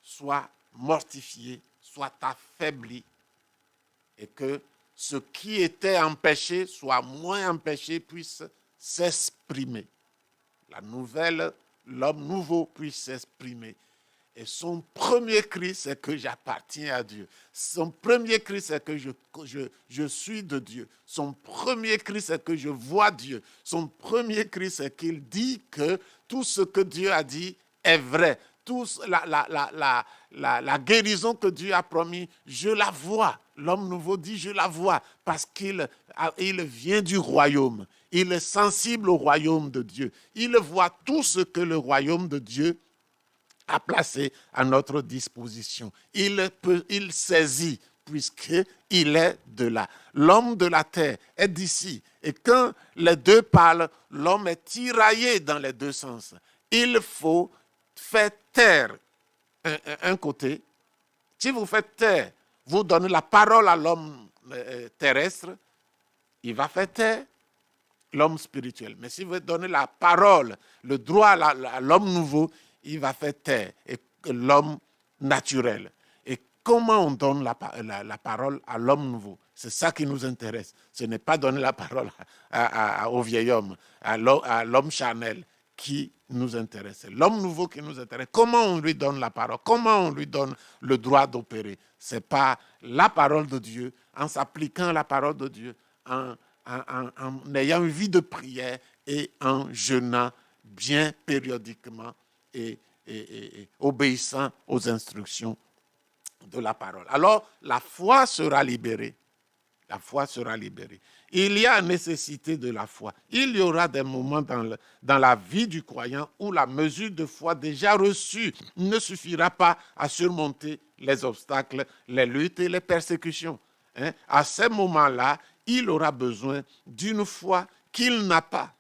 soit mortifié, soit affaibli et que ce qui était empêché soit moins empêché, puisse s'exprimer. L'homme nouveau puisse s'exprimer. Et son premier cri, c'est que j'appartiens à Dieu. Son premier cri, c'est que je suis de Dieu. Son premier cri, c'est que je vois Dieu. Son premier cri, c'est qu'il dit que tout ce que Dieu a dit est vrai. La guérison que Dieu a promis, je la vois. L'homme nouveau dit, je la vois, parce qu'il vient du royaume. Il est sensible au royaume de Dieu. Il voit tout ce que le royaume de Dieu a placé à notre disposition. Il saisit, puisqu'il est de là. L'homme de la terre est d'ici. Et quand les deux parlent, l'homme est tiraillé dans les deux sens. Il faut faire taire un côté. Si vous faites taire, vous donnez la parole à l'homme terrestre, il va faire taire l'homme spirituel. Mais si vous donnez la parole, le droit à l'homme nouveau, il va faire taire l'homme naturel. Et comment on donne la parole à l'homme nouveau? C'est ça qui nous intéresse. Ce n'est pas donner la parole au vieil homme, à l'homme charnel qui nous intéresse. C'est l'homme nouveau qui nous intéresse. Comment on lui donne la parole? Comment on lui donne le droit d'opérer? C'est par la parole de Dieu, en s'appliquant à la parole de Dieu, en ayant une vie de prière et en jeûnant bien périodiquement et obéissant aux instructions de la parole. Alors, la foi sera libérée. La foi sera libérée. Il y a nécessité de la foi. Il y aura des moments dans la vie du croyant où la mesure de foi déjà reçue ne suffira pas à surmonter les obstacles, les luttes et les persécutions. À ces moments-là, il aura besoin d'une foi qu'il n'a pas.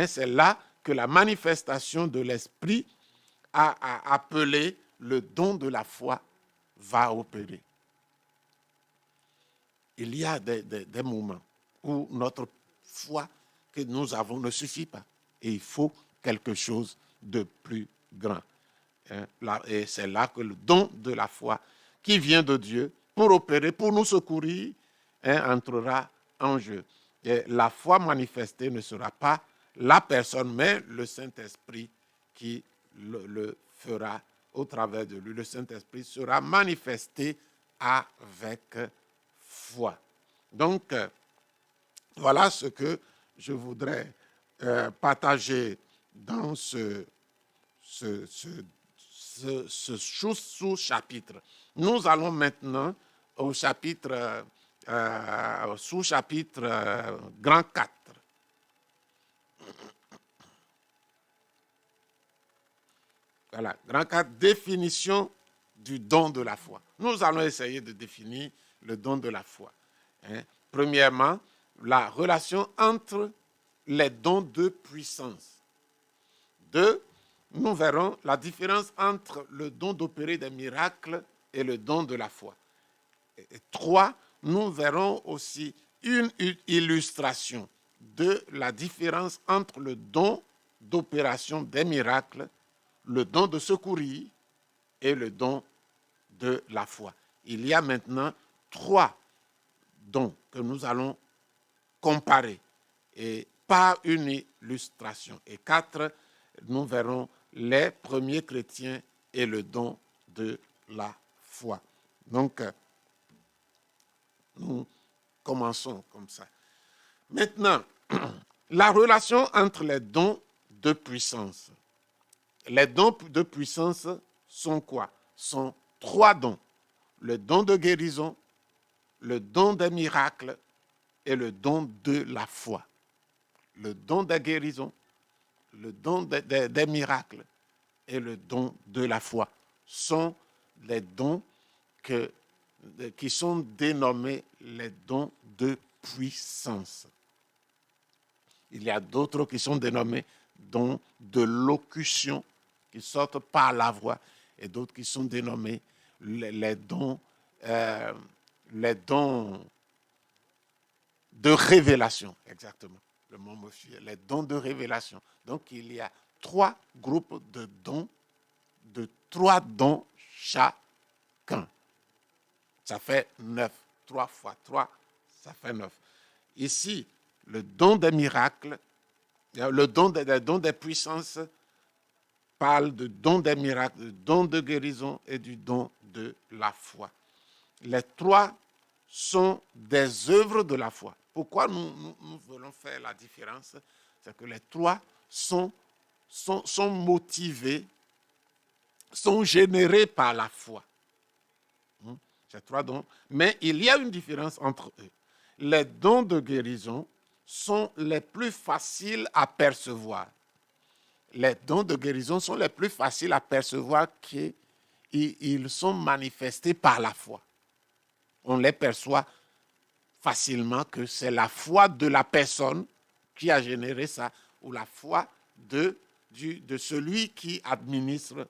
C'est là que la manifestation de l'Esprit a appelé le don de la foi va opérer. Il y a des moments où notre foi que nous avons ne suffit pas. Et il faut quelque chose de plus grand. Et c'est là que le don de la foi qui vient de Dieu pour opérer, pour nous secourir, entrera en jeu. Et la foi manifestée ne sera pas la personne, mais le Saint-Esprit qui le fera au travers de lui. Le Saint-Esprit sera manifesté avec foi. Donc, voilà ce que je voudrais partager dans ce sous-chapitre. Nous allons maintenant au chapitre, sous-chapitre grand 4. Voilà, grand 4, définition du don de la foi. Nous allons essayer de définir le don de la foi. Premièrement, la relation entre les dons de puissance. 2, nous verrons la différence entre le don d'opérer des miracles et le don de la foi. 3, nous verrons aussi une illustration de la différence entre le don d'opération des miracles, le don de secourir et le don de la foi. Il y a maintenant 3 dons que nous allons comparer et par une illustration. Et 4, nous verrons les premiers chrétiens et le don de la foi. Donc, nous commençons comme ça. Maintenant, la relation entre les dons de puissance. Les dons de puissance sont quoi? Sont 3 dons. Le don de guérison, le don des miracles et le don de la foi. Le don de guérison, le don des miracles et le don de la foi sont les dons qui sont dénommés les dons de puissance. Il y a d'autres qui sont dénommés dons de locution, qui sortent par la voix, et d'autres qui sont dénommés les dons de révélation, exactement. Le mot me suit, les dons de révélation. Donc, il y a 3 groupes de dons, de 3 dons chacun. Ça fait 9. 3 fois 3, ça fait 9. Ici, le don des miracles, le don des puissances parle du don des miracles, du don de guérison et du don de la foi. Les 3 sont des œuvres de la foi. Pourquoi nous voulons faire la différence? C'est que les 3 sont motivés, sont générés par la foi. Ces 3 dons. Mais il y a une différence entre eux. Les dons de guérison sont les plus faciles à percevoir. Les dons de guérison sont les plus faciles à percevoir qu'ils sont manifestés par la foi. On les perçoit facilement que c'est la foi de la personne qui a généré ça, ou la foi de celui qui administre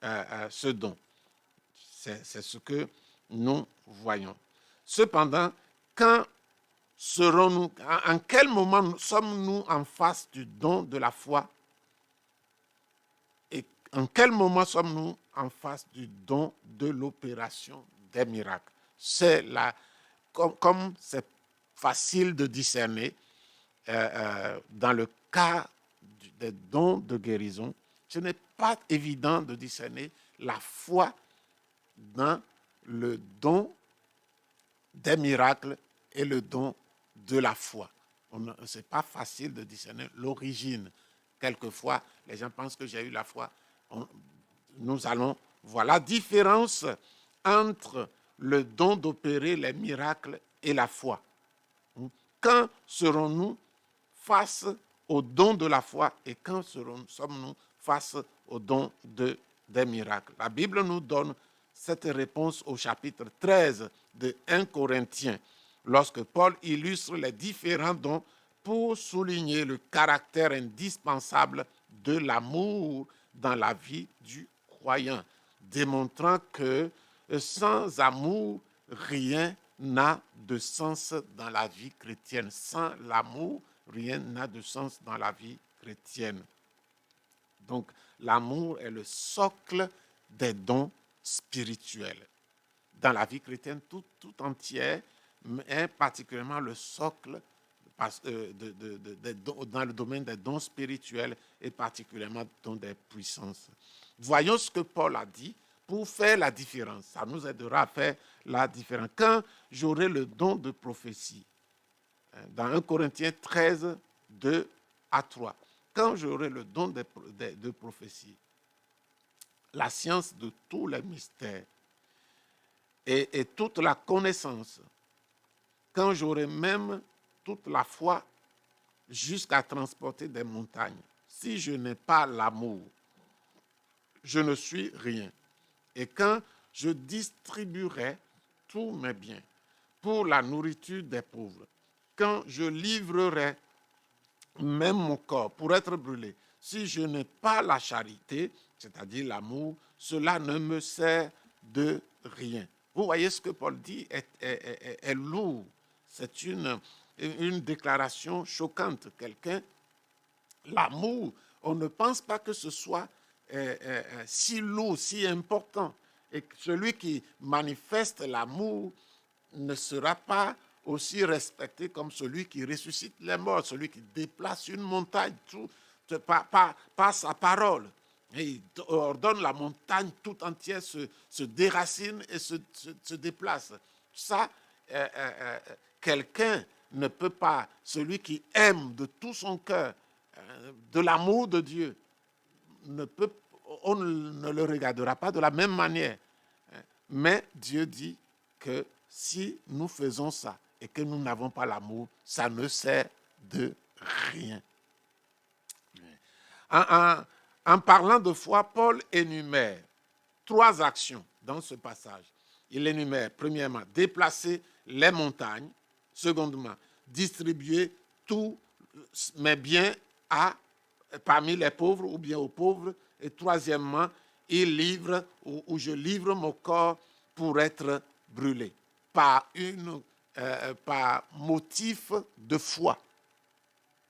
ce don. C'est ce que nous voyons. Cependant, en quel moment sommes-nous en face du don de la foi? Et en quel moment sommes-nous en face du don de l'opération des miracles? Comme c'est facile de discerner, dans le cas des dons de guérison, ce n'est pas évident de discerner la foi dans le don des miracles et le don de la foi. Ce n'est pas facile de discerner l'origine. Quelquefois, les gens pensent que j'ai eu la foi. Nous allons voir la différence entre le don d'opérer les miracles et la foi. Quand serons-nous face au don de la foi et quand sommes-nous face au don des miracles? La Bible nous donne cette réponse au chapitre 13 de 1 Corinthiens, lorsque Paul illustre les différents dons pour souligner le caractère indispensable de l'amour dans la vie du croyant, démontrant que sans amour, rien n'a de sens dans la vie chrétienne. Sans l'amour, rien n'a de sens dans la vie chrétienne. Donc, l'amour est le socle des dons spirituels. Dans la vie chrétienne tout entière, mais particulièrement le socle dans le domaine des dons spirituels et particulièrement dans des puissances. Voyons ce que Paul a dit pour faire la différence. Ça nous aidera à faire la différence. Quand j'aurai le don de prophétie, dans 1 Corinthiens 13, 2 à 3, quand j'aurai le don de prophétie, la science de tous les mystères et toute la connaissance, quand j'aurai même toute la foi jusqu'à transporter des montagnes, si je n'ai pas l'amour, je ne suis rien. Et quand je distribuerai tous mes biens pour la nourriture des pauvres, quand je livrerai même mon corps pour être brûlé, si je n'ai pas la charité, c'est-à-dire l'amour, cela ne me sert de rien. Vous voyez ce que Paul dit est lourd. C'est une déclaration choquante. Quelqu'un, l'amour, on ne pense pas que ce soit si lourd, si important. Et celui qui manifeste l'amour ne sera pas aussi respecté comme celui qui ressuscite les morts, celui qui déplace une montagne par sa parole. Et il ordonne la montagne tout entière se déracine et se déplace. Ça, quelqu'un ne peut pas, celui qui aime de tout son cœur, de l'amour de Dieu, on ne le regardera pas de la même manière. Mais Dieu dit que si nous faisons ça et que nous n'avons pas l'amour, ça ne sert de rien. En parlant de foi, Paul énumère 3 actions dans ce passage. Il énumère, premièrement, déplacer les montagnes. Secondement, distribuer tous mes biens parmi les pauvres ou bien aux pauvres. Et troisièmement, il livre ou je livre mon corps pour être brûlé par motif de foi.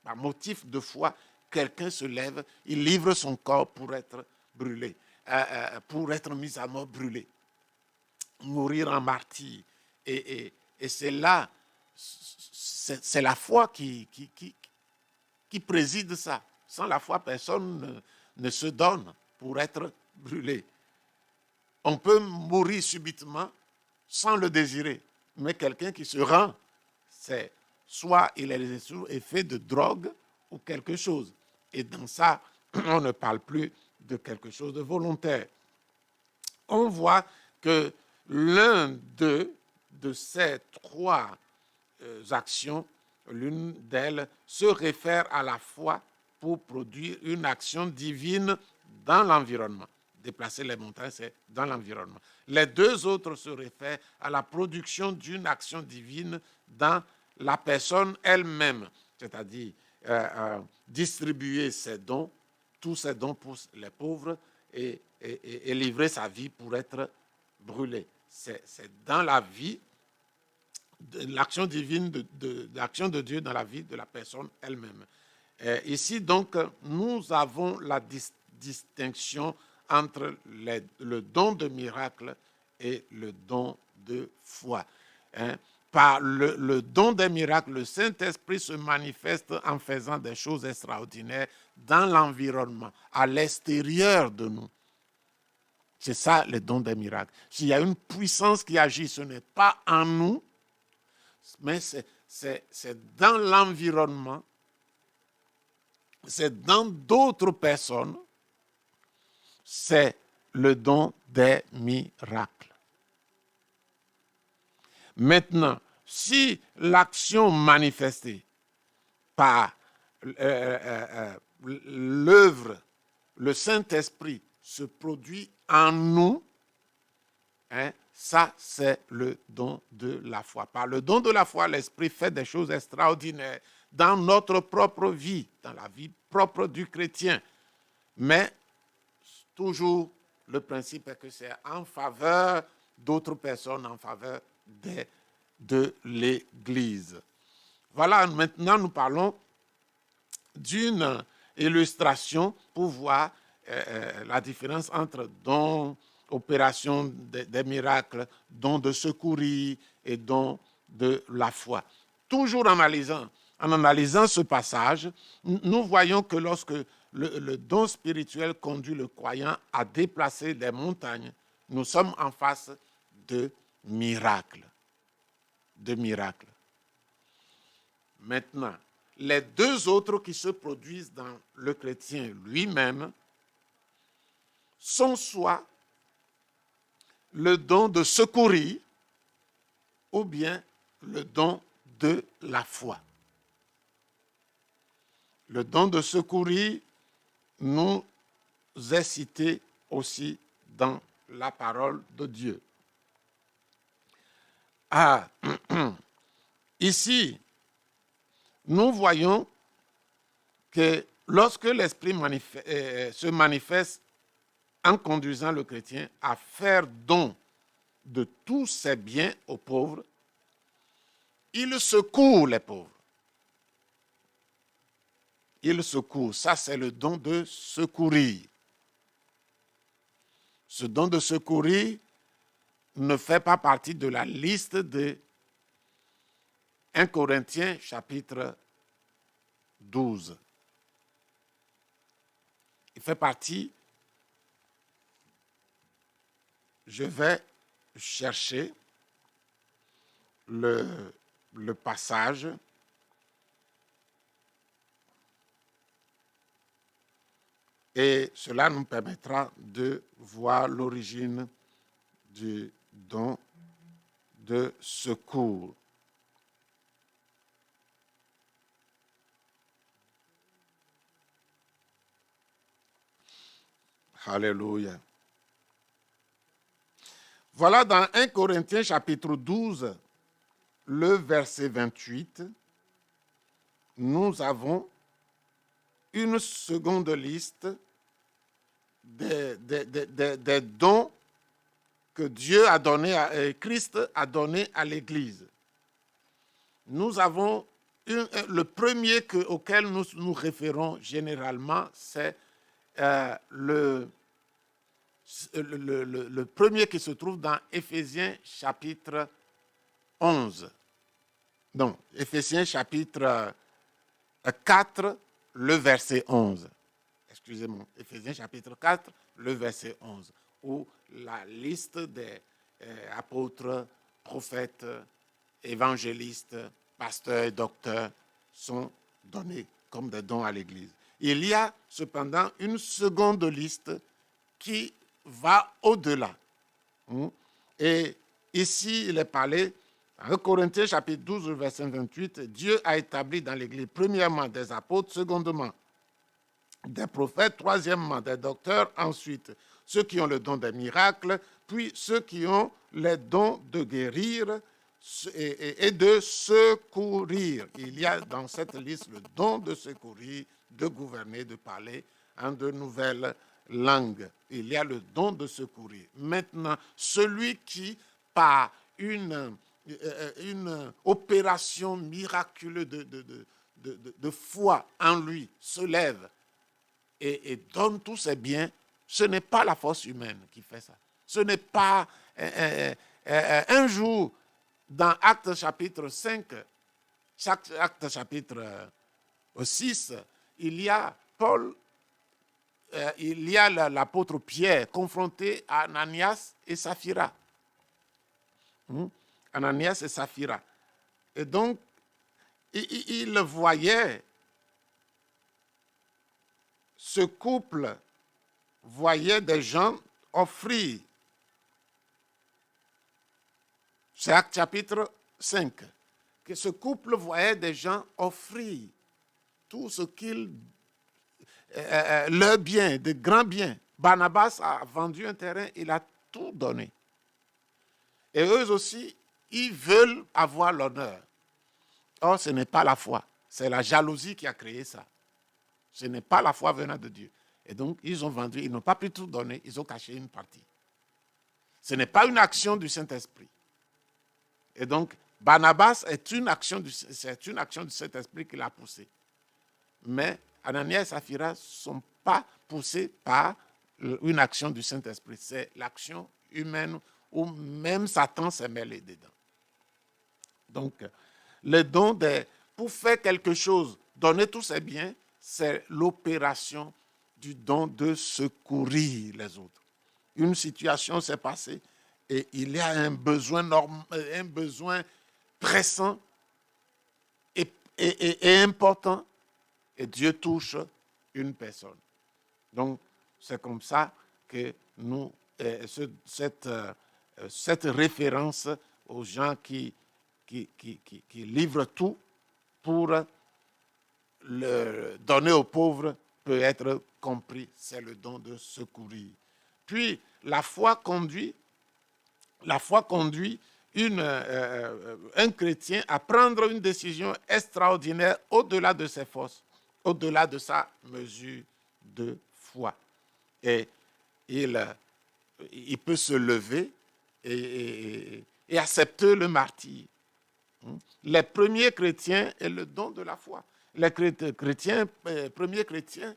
Par motif de foi, quelqu'un se lève, il livre son corps pour être brûlé, pour être mis à mort, brûlé, mourir en martyr. Et c'est là, c'est la foi qui préside ça. Sans la foi, personne ne se donne pour être brûlé. On peut mourir subitement sans le désirer, mais quelqu'un qui se rend, c'est soit il est sous effet de drogue ou quelque chose. Et dans ça, on ne parle plus de quelque chose de volontaire. On voit que l'un de ces 3 actions, l'une d'elles se réfère à la foi pour produire une action divine dans l'environnement. Déplacer les montagnes, c'est dans l'environnement. Les 2 autres se réfèrent à la production d'une action divine dans la personne elle-même, c'est-à-dire distribuer ses dons, tous ses dons pour les pauvres et livrer sa vie pour être brûlé. C'est dans la vie, l'action divine, l'action de Dieu dans la vie de la personne elle-même. Ici, donc, nous avons la distinction entre le don de miracle et le don de foi. Par le don des miracles, le Saint-Esprit se manifeste en faisant des choses extraordinaires dans l'environnement, à l'extérieur de nous. C'est ça le don des miracles. S'il y a une puissance qui agit, ce n'est pas en nous, mais c'est dans l'environnement, c'est dans d'autres personnes, c'est le don des miracles. Maintenant, si l'action manifestée par l'œuvre, le Saint-Esprit se produit en nous, ça c'est le don de la foi. Par le don de la foi, l'Esprit fait des choses extraordinaires dans notre propre vie, dans la vie propre du chrétien. Mais toujours, le principe est que c'est en faveur d'autres personnes, en faveur de l'Église. Voilà, maintenant nous parlons d'une illustration pour voir la différence entre don, opération des miracles, don de secourir et don de la foi. Toujours en analysant ce passage, nous voyons que lorsque le don spirituel conduit le croyant à déplacer des montagnes, nous sommes en face de miracles. Maintenant, les 2 autres qui se produisent dans le chrétien lui-même sont soit le don de secourir ou bien le don de la foi. Le don de secourir nous est cité aussi dans la parole de Dieu. Ici, nous voyons que lorsque l'Esprit se manifeste en conduisant le chrétien à faire don de tous ses biens aux pauvres. Il secourt les pauvres. Il secourt. Ça, c'est le don de secourir. Ce don de secourir ne fait pas partie de la liste de 1 Corinthiens chapitre 12. Il fait partie, je vais chercher le passage et cela nous permettra de voir l'origine du don de secours. Alléluia. Voilà dans 1 Corinthiens chapitre 12, le verset 28, nous avons une seconde liste des dons que Dieu a donné, Christ a donné à l'Église. Nous avons le premier auquel nous nous référons généralement, c'est le premier qui se trouve dans Éphésiens chapitre 11. Donc, Éphésiens chapitre 4, le verset 11. Excusez-moi, Éphésiens chapitre 4, le verset 11, où la liste des apôtres, prophètes, évangélistes, pasteurs et docteurs sont donnés comme des dons à l'Église. Il y a cependant une seconde liste qui va au-delà. Et ici, il est parlé, en Corinthiens chapitre 12, verset 28, Dieu a établi dans l'Église, premièrement, des apôtres, secondement, des prophètes, troisièmement, des docteurs, ensuite, ceux qui ont le don des miracles, puis ceux qui ont les dons de guérir et de secourir. Il y a dans cette liste le don de secourir, de gouverner, de parler en de nouvelles langues. Il y a le don de secourir. Maintenant, celui qui, par une opération miraculeuse de foi en lui, se lève et donne tous ses biens, ce n'est pas la force humaine qui fait ça. Ce n'est pas un jour, dans Actes chapitre 5, Actes chapitre 6, il y a Paul, il y a l'apôtre Pierre confronté à Ananias et Saphira. Ananias et Saphira. Et donc, il voyait, ce couple voyait des gens offrir. C'est Actes chapitre 5. Que ce couple voyait des gens offrir tout ce qu'ils, leurs biens, de grands biens. Barnabas a vendu un terrain, il a tout donné. Et eux aussi, ils veulent avoir l'honneur. Or, ce n'est pas la foi. C'est la jalousie qui a créé ça. Ce n'est pas la foi venant de Dieu. Et donc, ils ont vendu, ils n'ont pas pu tout donner, ils ont caché une partie. Ce n'est pas une action du Saint-Esprit. Et donc, Barnabas c'est une action du Saint-Esprit qui l'a poussé. Mais Ananias et Saphira ne sont pas poussés par une action du Saint-Esprit. C'est l'action humaine où même Satan s'est mêlé dedans. Donc, le don pour faire quelque chose, donner tous ses biens, c'est l'opération du don de secourir les autres. Une situation s'est passée et il y a un besoin pressant et important, et Dieu touche une personne. Donc, c'est comme ça que nous, cette référence aux gens qui livrent tout pour le donner aux pauvres peut être compris. C'est le don de secourir. Puis, la foi conduit un chrétien à prendre une décision extraordinaire au-delà de ses forces, au-delà de sa mesure de foi. Et il peut se lever et accepter le martyre. Les premiers chrétiens et le don de la foi. Les premiers chrétiens,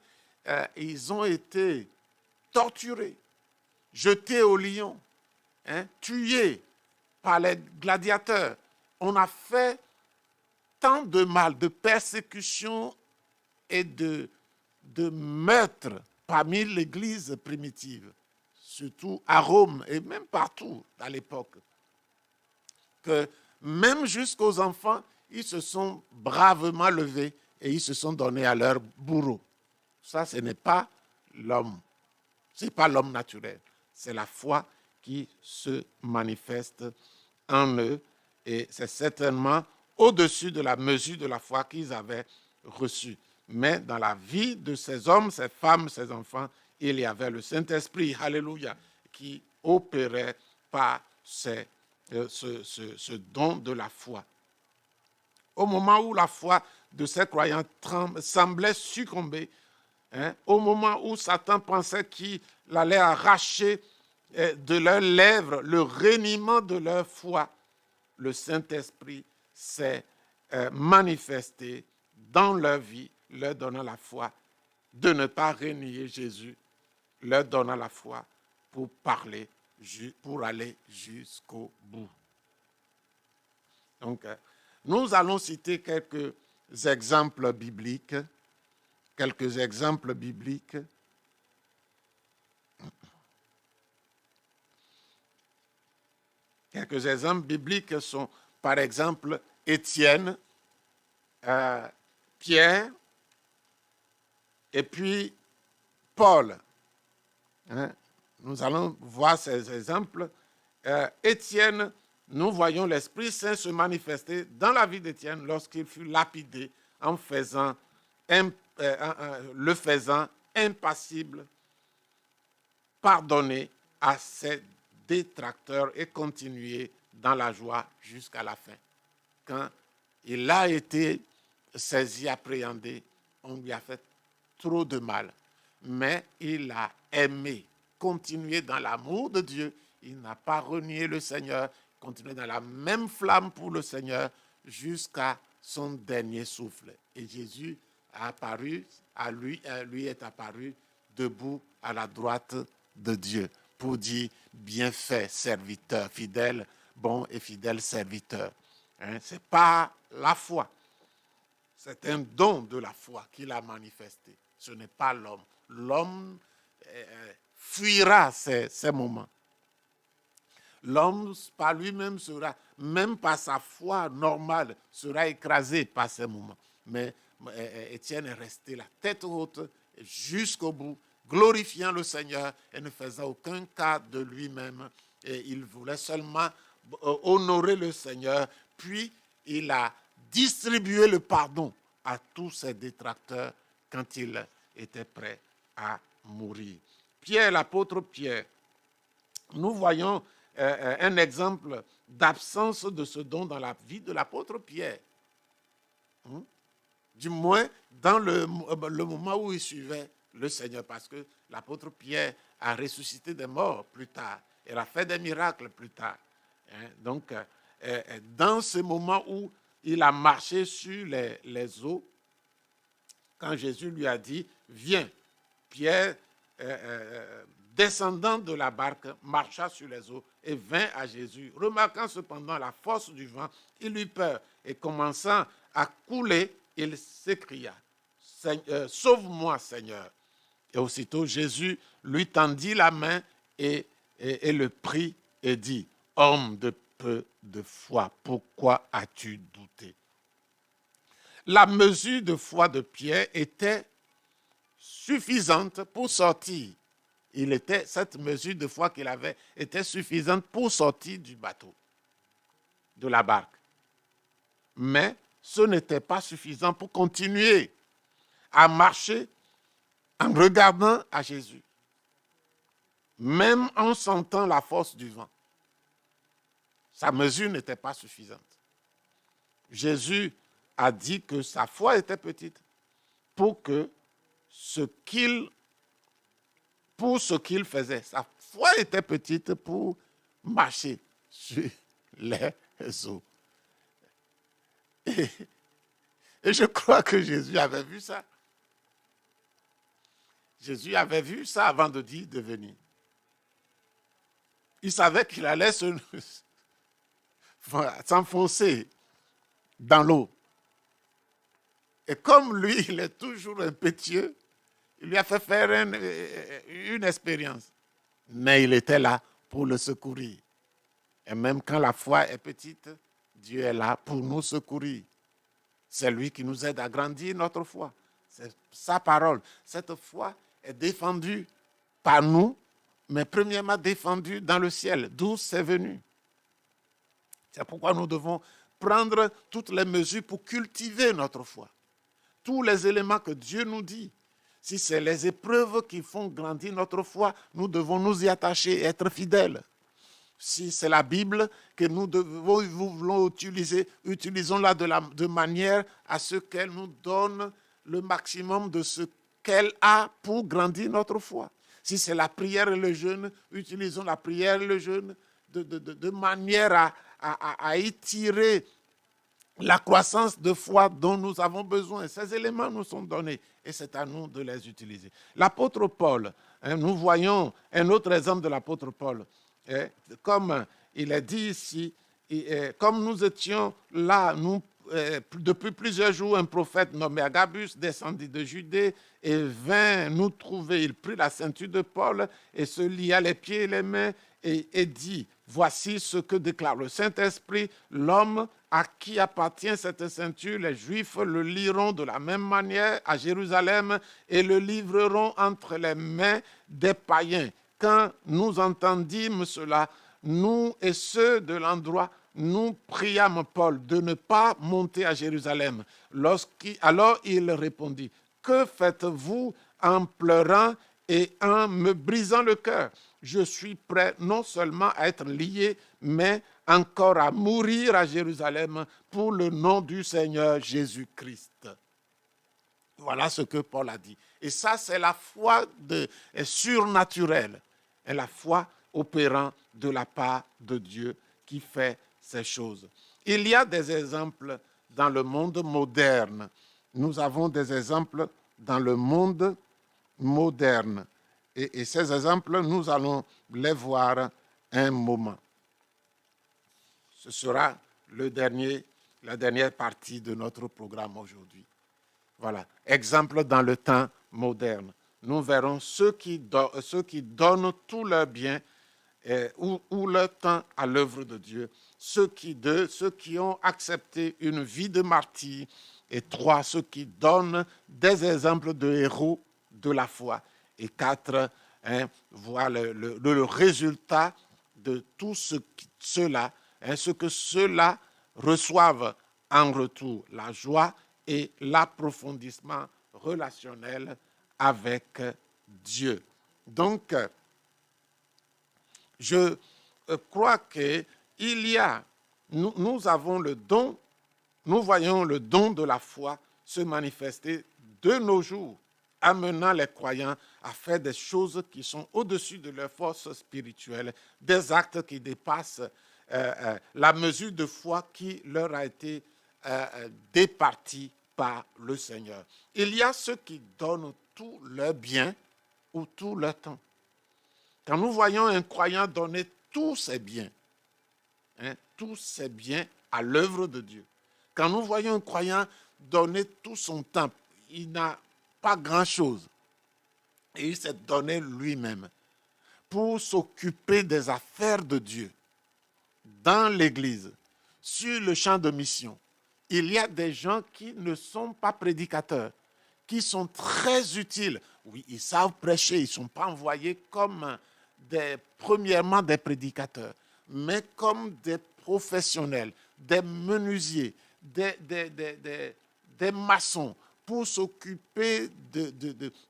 ils ont été torturés, jetés au lion, tués par les gladiateurs. On a fait tant de mal, de persécutions et de meurtres parmi l'Église primitive, surtout à Rome et même partout à l'époque, que même jusqu'aux enfants, ils se sont bravement levés et ils se sont donnés à leur bourreau. Ça, ce n'est pas l'homme. Ce n'est pas l'homme naturel. C'est la foi qui se manifeste en eux. Et c'est certainement au-dessus de la mesure de la foi qu'ils avaient reçue. Mais dans la vie de ces hommes, ces femmes, ces enfants, il y avait le Saint-Esprit, alléluia, qui opérait par ce don de la foi. Au moment où la foi de ces croyants semblait succomber, au moment où Satan pensait qu'il allait arracher de leurs lèvres le reniement de leur foi, le Saint-Esprit s'est manifesté dans leur vie, leur donnant la foi de ne pas renier Jésus, leur donnant la foi pour parler, pour aller jusqu'au bout. Donc, nous allons citer quelques exemples bibliques. Quelques exemples bibliques. Quelques exemples bibliques sont, par exemple, Étienne, Pierre, et puis Paul. Nous allons voir ces exemples. Étienne, nous voyons l'Esprit Saint se manifester dans la vie d'Étienne lorsqu'il fut lapidé en le faisant impassible, pardonner à ses détracteurs et continuer dans la joie jusqu'à la fin. Quand il a été saisi, appréhendé, on lui a fait trop de mal, mais il a aimé continuer dans l'amour de Dieu. Il n'a pas renié le Seigneur, continué dans la même flamme pour le Seigneur jusqu'à son dernier souffle. Et Jésus a apparu, lui est apparu debout à la droite de Dieu pour dire bien fait, serviteur, fidèle, bon et fidèle serviteur. Ce n'est pas la foi, c'est un don de la foi qu'il a manifesté. Ce n'est pas l'homme. L'homme fuira ces moments. L'homme par lui-même sera, même par sa foi normale, sera écrasé par ces moments. Mais Étienne est resté la tête haute jusqu'au bout, glorifiant le Seigneur et ne faisant aucun cas de lui-même. Et il voulait seulement honorer le Seigneur. Puis il a distribué le pardon à tous ses détracteurs quand il était prêt à mourir. Pierre, l'apôtre Pierre, nous voyons un exemple d'absence de ce don dans la vie de l'apôtre Pierre. Du moins dans le moment où il suivait le Seigneur, parce que l'apôtre Pierre a ressuscité des morts plus tard. Il a fait des miracles plus tard. Donc, dans ce moment où il a marché sur les eaux, quand Jésus lui a dit « Viens », Pierre, descendant de la barque, marcha sur les eaux et vint à Jésus. Remarquant cependant la force du vent, il eut peur et commençant à couler, il s'écria « Sauve-moi, Seigneur !» Et aussitôt, Jésus lui tendit la main et le prit et dit « Homme de peu de foi, pourquoi as-tu douté ?» La mesure de foi de Pierre était suffisante pour sortir. Cette mesure de foi qu'il avait était suffisante pour sortir du bateau, de la barque. Mais ce n'était pas suffisant pour continuer à marcher en regardant à Jésus, même en sentant la force du vent. Sa mesure n'était pas suffisante. Jésus a dit que sa foi était petite pour ce qu'il faisait. Sa foi était petite pour marcher sur les eaux. Et je crois que Jésus avait vu ça. Jésus avait vu ça avant de dire de venir. Il savait qu'il allait s'enfoncer dans l'eau. Et comme lui, il est toujours impétueux, il lui a fait faire une expérience. Mais il était là pour le secourir. Et même quand la foi est petite, Dieu est là pour nous secourir. C'est lui qui nous aide à grandir notre foi. C'est sa parole. Cette foi est défendue par nous, mais premièrement défendue dans le ciel, d'où c'est venu. C'est pourquoi nous devons prendre toutes les mesures pour cultiver notre foi. Tous les éléments que Dieu nous dit. Si c'est les épreuves qui font grandir notre foi, nous devons nous y attacher et être fidèles. Si c'est la Bible que nous voulons utiliser, utilisons-la de manière à ce qu'elle nous donne le maximum de ce qu'elle a pour grandir notre foi. Si c'est la prière et le jeûne, utilisons la prière et le jeûne de manière à étirer la croissance de foi dont nous avons besoin. Ces éléments nous sont donnés et c'est à nous de les utiliser. L'apôtre Paul, nous voyons un autre exemple de l'apôtre Paul. Comme il est dit ici, comme nous étions là, depuis plusieurs jours, un prophète nommé Agabus descendit de Judée et vint nous trouver. Il prit la ceinture de Paul et se lia les pieds et les mains et dit, voici ce que déclare le Saint-Esprit, l'homme à qui appartient cette ceinture, les Juifs le liront de la même manière à Jérusalem et le livreront entre les mains des païens. Quand nous entendîmes cela, nous et ceux de l'endroit, nous priâmes Paul de ne pas monter à Jérusalem. Alors il répondit, que faites-vous en pleurant et en me brisant le cœur? Je suis prêt non seulement à être lié, mais encore à mourir à Jérusalem pour le nom du Seigneur Jésus-Christ. Voilà ce que Paul a dit. Et ça, c'est la foi surnaturelle. Et la foi opérant de la part de Dieu qui fait ces choses. Il y a des exemples dans le monde moderne. Nous avons des exemples dans le monde moderne. Et ces exemples, nous allons les voir un moment. Ce sera la dernière partie de notre programme aujourd'hui. Voilà, exemple dans le temps moderne. Nous verrons ceux qui donnent tout leur bien ou leur temps à l'œuvre de Dieu, ceux qui ont accepté une vie de martyr, et 3, ceux qui donnent des exemples de héros de la foi, et 4, voir le résultat de tout cela, ce que ceux-là reçoivent en retour, la joie et l'approfondissement relationnel avec Dieu. Donc, je crois que nous avons le don, nous voyons le don de la foi se manifester de nos jours, amenant les croyants à faire des choses qui sont au-dessus de leurs forces spirituelles, des actes qui dépassent la mesure de foi qui leur a été départie par le Seigneur. Il y a ceux qui donnent tout leur bien ou tout leur temps. Quand nous voyons un croyant donner tous ses biens à l'œuvre de Dieu, quand nous voyons un croyant donner tout son temps, il n'a pas grand-chose, et il s'est donné lui-même pour s'occuper des affaires de Dieu dans l'Église, sur le champ de mission. Il y a des gens qui ne sont pas prédicateurs, qui sont très utiles. Oui, ils savent prêcher, ils ne sont pas envoyés comme premièrement des prédicateurs, mais comme des professionnels, des menuisiers, des maçons, pour s'occuper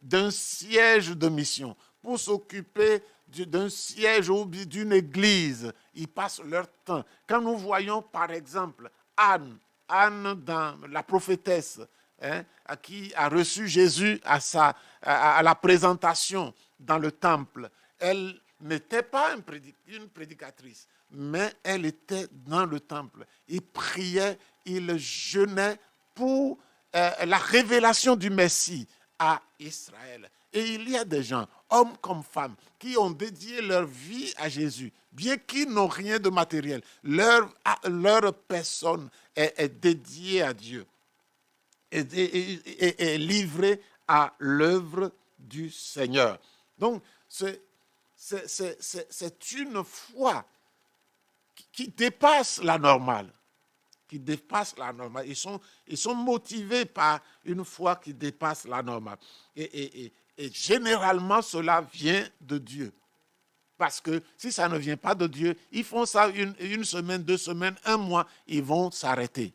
d'un siège de mission, pour s'occuper d'un siège ou d'une église. Ils passent leur temps. Quand nous voyons par exemple Anne dans la prophétesse, qui a reçu Jésus à la présentation dans le temple, elle n'était pas une prédicatrice, mais elle était dans le temple. Il priait, il jeûnait pour la révélation du Messie à Israël. Et il y a des gens, hommes comme femmes, qui ont dédié leur vie à Jésus, bien qu'ils n'ont rien de matériel. Leur personne est dédiée à Dieu, est livrée à l'œuvre du Seigneur. Donc, c'est une foi qui dépasse la normale. Qui dépasse la normale. Ils sont motivés par une foi qui dépasse la normale. Et généralement, cela vient de Dieu. Parce que si ça ne vient pas de Dieu, ils font ça une semaine, 2 semaines, 1 mois, ils vont s'arrêter.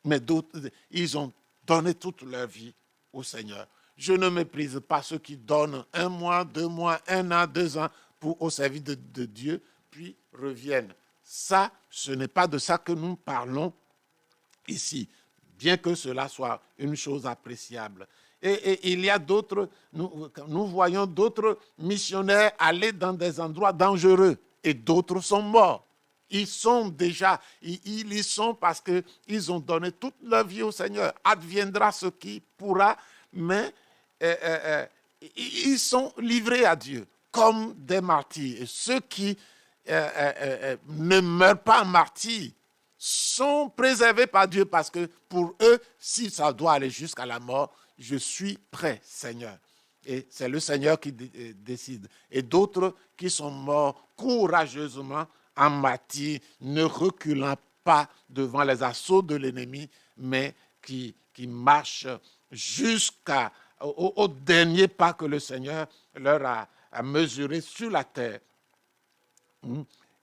Mais d'autres, ils ont donné toute leur vie au Seigneur. Je ne méprise pas ceux qui donnent 1 mois, 2 mois, 1 an, 2 ans au service de Dieu, puis reviennent. Ça, ce n'est pas de ça que nous parlons ici, bien que cela soit une chose appréciable. Et il y a d'autres, nous voyons d'autres missionnaires aller dans des endroits dangereux et d'autres sont morts. Ils sont déjà, ils y sont parce qu'ils ont donné toute leur vie au Seigneur. Adviendra ce qui pourra, mais ils sont livrés à Dieu comme des martyrs. Et ceux qui ne meurent pas martyrs sont préservés par Dieu parce que pour eux, si ça doit aller jusqu'à la mort, je suis prêt, Seigneur. Et c'est le Seigneur qui décide. Et d'autres qui sont morts courageusement en martyrs, ne reculant pas devant les assauts de l'ennemi, mais qui marchent jusqu'au dernier pas que le Seigneur leur a mesuré sur la terre.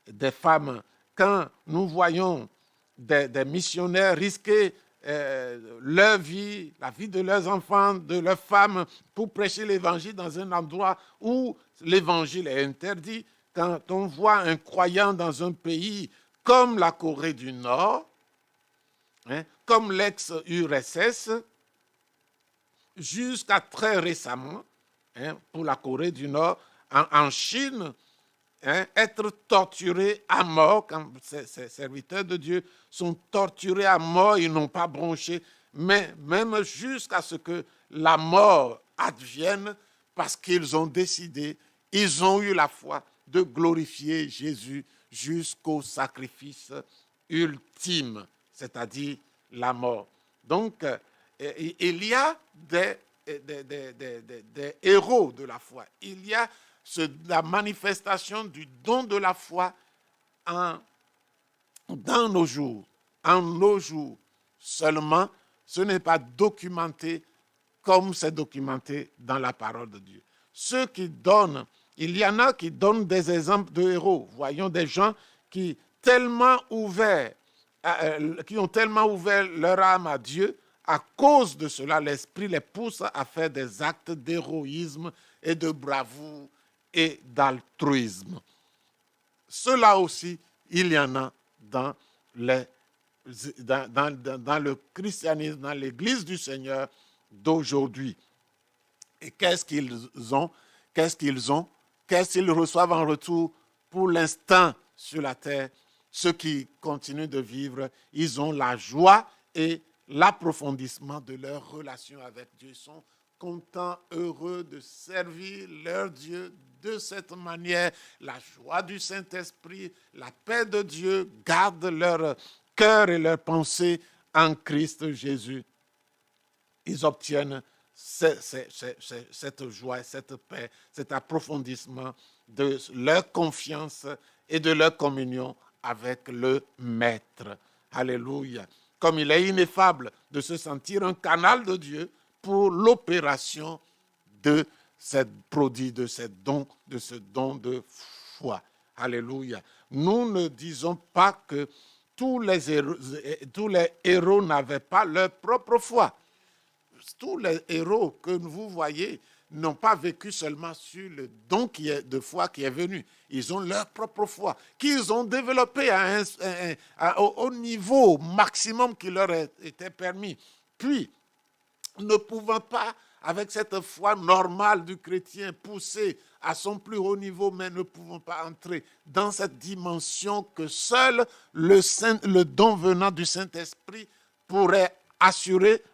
Des femmes, quand nous voyons des missionnaires risquer leur vie, la vie de leurs enfants, de leurs femmes, pour prêcher l'évangile dans un endroit où l'évangile est interdit, quand on voit un croyant dans un pays comme la Corée du Nord, comme l'ex-URSS, jusqu'à très récemment, pour la Corée du Nord, en Chine, être torturés à mort, quand ces serviteurs de Dieu sont torturés à mort, ils n'ont pas bronché, mais même jusqu'à ce que la mort advienne, parce qu'ils ont décidé, ils ont eu la foi de glorifier Jésus jusqu'au sacrifice ultime, c'est-à-dire la mort. Donc, il y a des héros de la foi. Il y a la manifestation du don de la foi dans nos jours. En nos jours seulement, ce n'est pas documenté comme c'est documenté dans la parole de Dieu. Ceux qui donnent, il y en a qui donnent des exemples de héros. Voyons des gens qui ont tellement ouvert leur âme à Dieu. À cause de cela, l'Esprit les pousse à faire des actes d'héroïsme et de bravoure et d'altruisme. Cela aussi, il y en a dans le christianisme, dans l'Église du Seigneur d'aujourd'hui. Et qu'est-ce qu'ils ont? Qu'est-ce qu'ils reçoivent en retour pour l'instant sur la terre? Ceux qui continuent de vivre, ils ont la joie et l'approfondissement de leur relation avec Dieu. Ils sont contents, heureux de servir leur Dieu de cette manière. La joie du Saint-Esprit, la paix de Dieu gardent leur cœur et leur pensée en Christ Jésus. Ils obtiennent cette joie, cette paix, cet approfondissement de leur confiance et de leur communion avec le Maître. Alléluia. Comme il est ineffable de se sentir un canal de Dieu pour l'opération de ce produit, de ce don de foi. Alléluia. Nous ne disons pas que tous les héros n'avaient pas leur propre foi. Tous les héros que vous voyez n'ont pas vécu seulement sur le don de foi qui est venu. Ils ont leur propre foi, qu'ils ont développé au niveau maximum qui leur était permis. Puis, ne pouvant pas, avec cette foi normale du chrétien, pousser à son plus haut niveau, mais ne pouvons pas entrer dans cette dimension que seul le don venant du Saint-Esprit pourrait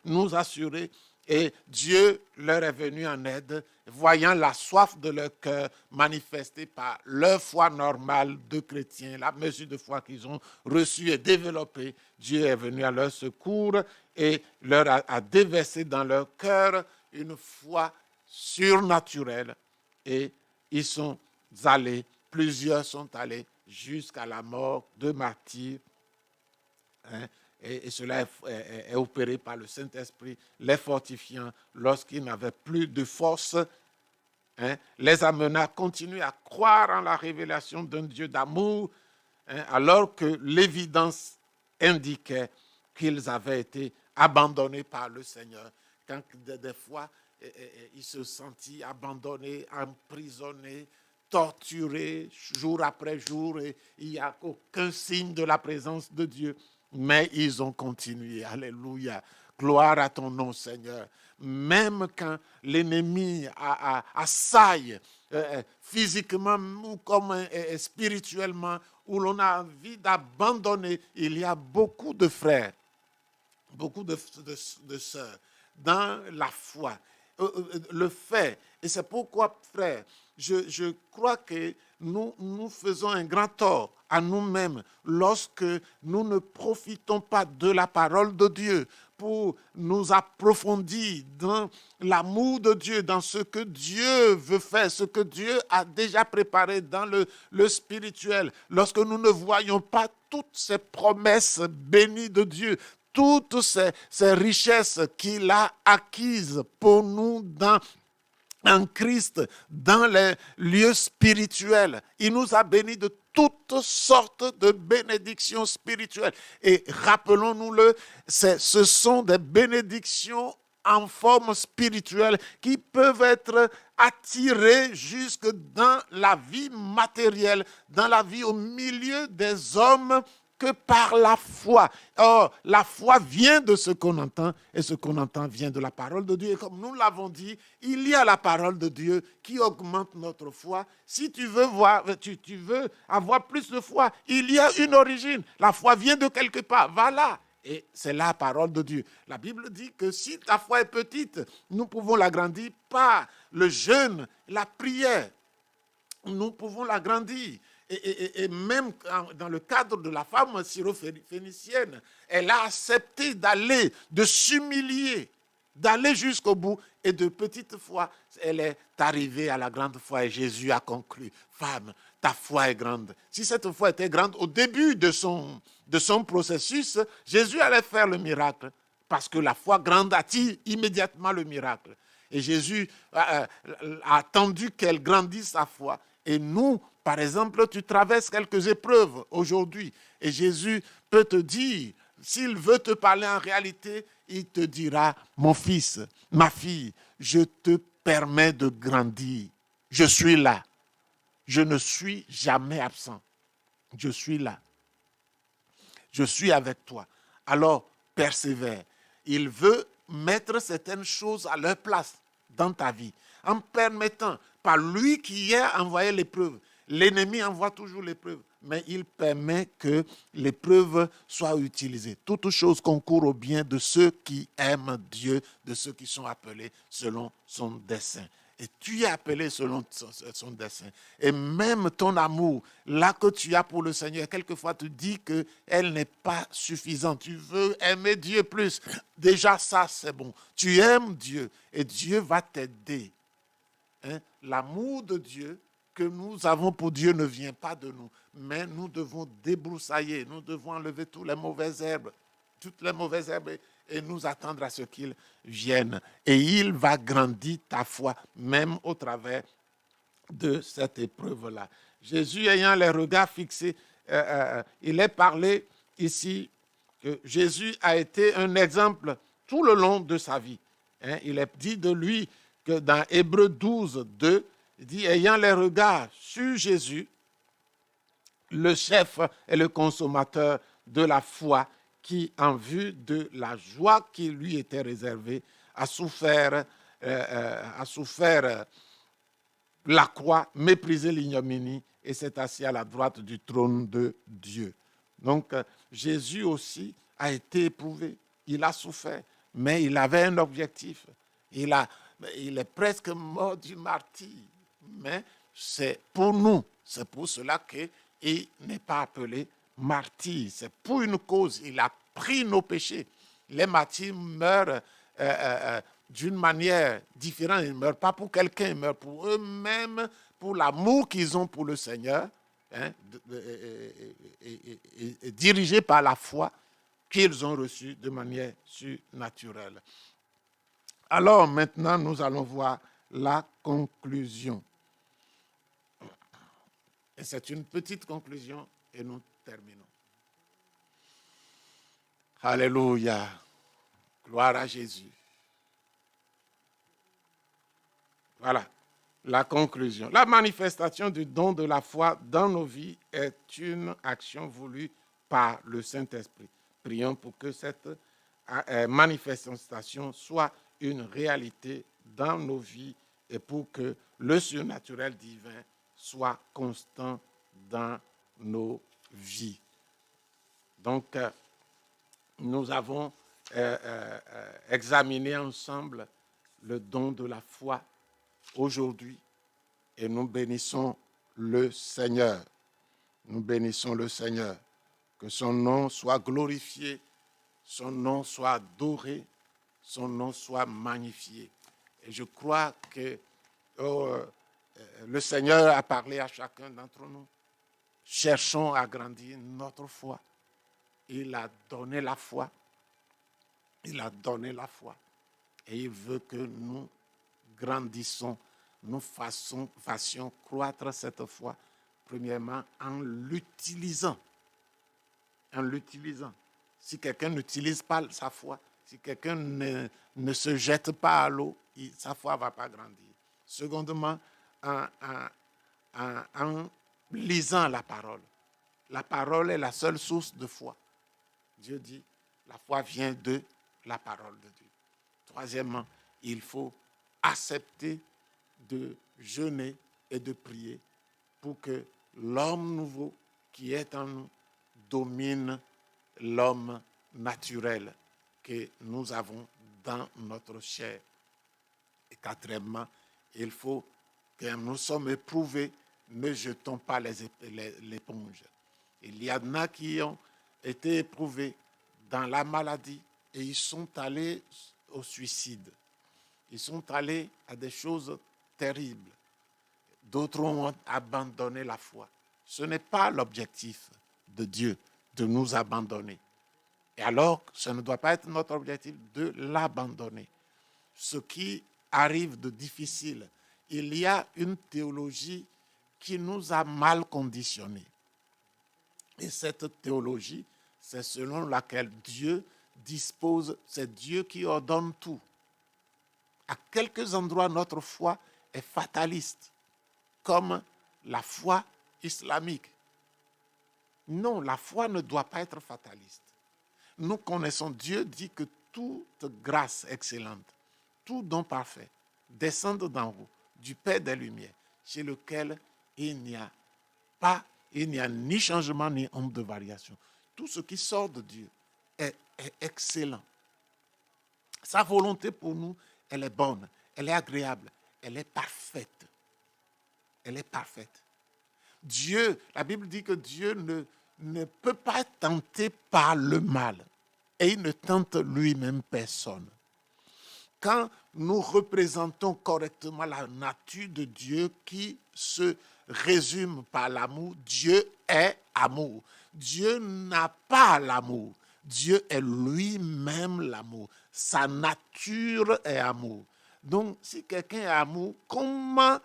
nous assurer. Et Dieu leur est venu en aide, voyant la soif de leur cœur manifestée par leur foi normale de chrétiens, la mesure de foi qu'ils ont reçue et développée. Dieu est venu à leur secours et leur a déversé dans leur cœur une foi surnaturelle. Et ils sont allés, plusieurs sont allés jusqu'à la mort de martyrs. Et cela est opéré par le Saint-Esprit, les fortifiant lorsqu'ils n'avaient plus de force, les amenant à continuer à croire en la révélation d'un Dieu d'amour, alors que l'évidence indiquait qu'ils avaient été abandonnés par le Seigneur. Quand des fois, ils se sentaient abandonnés, emprisonnés, torturés jour après jour, et il n'y a aucun signe de la présence de Dieu. Mais ils ont continué. Alléluia. Gloire à ton nom, Seigneur. Même quand l'ennemi assaille physiquement ou comme spirituellement, où l'on a envie d'abandonner, il y a beaucoup de frères, beaucoup de sœurs dans la foi. Le fait, et c'est pourquoi, frère, je crois que nous faisons un grand tort à nous-mêmes lorsque nous ne profitons pas de la parole de Dieu pour nous approfondir dans l'amour de Dieu, dans ce que Dieu veut faire, ce que Dieu a déjà préparé dans le spirituel. Lorsque nous ne voyons pas toutes ces promesses bénies de Dieu, toutes ces richesses qu'il a acquises pour nous en Christ, dans les lieux spirituels. Il nous a bénis de toutes sortes de bénédictions spirituelles. Et rappelons-nous-le, ce sont des bénédictions en forme spirituelle qui peuvent être attirées jusque dans la vie matérielle, dans la vie au milieu des hommes, que par la foi. Or, la foi vient de ce qu'on entend, et ce qu'on entend vient de la parole de Dieu. Et comme nous l'avons dit, il y a la parole de Dieu qui augmente notre foi. Si tu veux tu veux avoir plus de foi, il y a une origine. La foi vient de quelque part. Va là. Et c'est la parole de Dieu. La Bible dit que si ta foi est petite, nous pouvons l'agrandir par le jeûne, la prière. Nous pouvons l'agrandir. Et même dans le cadre de la femme syrophénicienne, elle a accepté de s'humilier, d'aller jusqu'au bout. Et de petite foi, elle est arrivée à la grande foi. Et Jésus a conclu, femme, ta foi est grande. Si cette foi était grande au début de son processus, Jésus allait faire le miracle. Parce que la foi grande attire immédiatement le miracle. Et Jésus a attendu qu'elle grandisse sa foi. Et nous, par exemple, tu traverses quelques épreuves aujourd'hui et Jésus peut te dire, s'il veut te parler en réalité, il te dira, mon fils, ma fille, je te permets de grandir. Je suis là. Je ne suis jamais absent. Je suis là. Je suis avec toi. Alors, persévère. Il veut mettre certaines choses à leur place dans ta vie en permettant, par lui qui a envoyé l'épreuve. L'ennemi envoie toujours l'épreuve, mais il permet que l'épreuve soit utilisée. Toutes choses concourent au bien de ceux qui aiment Dieu, de ceux qui sont appelés selon son dessein. Et tu es appelé selon son dessein. Et même ton amour, là que tu as pour le Seigneur, quelquefois tu dis qu'elle n'est pas suffisante. Tu veux aimer Dieu plus. Déjà ça, c'est bon. Tu aimes Dieu et Dieu va t'aider. L'amour de Dieu que nous avons pour Dieu ne vient pas de nous, mais nous devons débroussailler, nous devons enlever toutes les mauvaises herbes, et nous attendre à ce qu'il vienne. Et il va grandir ta foi, même au travers de cette épreuve-là. Jésus ayant les regards fixés, il est parlé ici que Jésus a été un exemple tout le long de sa vie. Il est dit de lui que dans Hébreux 12, 2, il dit, ayant les regards sur Jésus, le chef et le consommateur de la foi, qui, en vue de la joie qui lui était réservée, a souffert la croix, méprisé l'ignominie et s'est assis à la droite du trône de Dieu. Donc, Jésus aussi a été éprouvé. Il a souffert, mais il avait un objectif. Il est presque mort du martyre, mais c'est pour nous. C'est pour cela qu'il n'est pas appelé martyr. C'est pour une cause. Il a pris nos péchés. Les martyrs meurent d'une manière différente. Ils ne meurent pas pour quelqu'un, ils meurent pour eux-mêmes, pour l'amour qu'ils ont pour le Seigneur, et dirigés par la foi qu'ils ont reçue de manière surnaturelle. Alors maintenant, nous allons voir la conclusion. Et c'est une petite conclusion et nous terminons. Alléluia. Gloire à Jésus. Voilà la conclusion. La manifestation du don de la foi dans nos vies est une action voulue par le Saint-Esprit. Prions pour que cette manifestation soit une réalité dans nos vies et pour que le surnaturel divin soit constant dans nos vies. Donc, nous avons examiné ensemble le don de la foi aujourd'hui et nous bénissons le Seigneur. Nous bénissons le Seigneur. Que son nom soit glorifié, son nom soit adoré, son nom soit magnifié. Et je crois que le Seigneur a parlé à chacun d'entre nous. Cherchons à grandir notre foi. Il a donné la foi. Il a donné la foi. Et il veut que nous grandissons, nous fassions croître cette foi, premièrement en l'utilisant. En l'utilisant. Si quelqu'un n'utilise pas sa foi, si quelqu'un ne se jette pas à l'eau, sa foi ne va pas grandir. Secondement, en lisant la parole. La parole est la seule source de foi. Dieu dit, la foi vient de la parole de Dieu. Troisièmement, il faut accepter de jeûner et de prier pour que l'homme nouveau qui est en nous domine l'homme naturel que nous avons dans notre chair. Et quatrièmement, il faut que nous sommes éprouvés, ne jetons pas l'éponge. Il y en a qui ont été éprouvés dans la maladie et ils sont allés au suicide. Ils sont allés à des choses terribles. D'autres ont abandonné la foi. Ce n'est pas l'objectif de Dieu de nous abandonner. Et alors, ce ne doit pas être notre objectif de l'abandonner. Ce qui arrive de difficile, il y a une théologie qui nous a mal conditionnés. Et cette théologie, c'est selon laquelle Dieu dispose, c'est Dieu qui ordonne tout. À quelques endroits, notre foi est fataliste, comme la foi islamique. Non, la foi ne doit pas être fataliste. Nous connaissons, Dieu dit que toute grâce excellente, tout don parfait, descende d'en haut, du Père des Lumières, chez lequel il n'y a ni changement ni ombre de variation. Tout ce qui sort de Dieu est excellent. Sa volonté pour nous, elle est bonne, elle est agréable, elle est parfaite. Elle est parfaite. Dieu, la Bible dit que Dieu ne peut pas être tenté par le mal et il ne tente lui-même personne. Quand nous représentons correctement la nature de Dieu qui se résume par l'amour, Dieu est amour. Dieu n'a pas l'amour. Dieu est lui-même l'amour. Sa nature est amour. Donc, si quelqu'un est amour, comment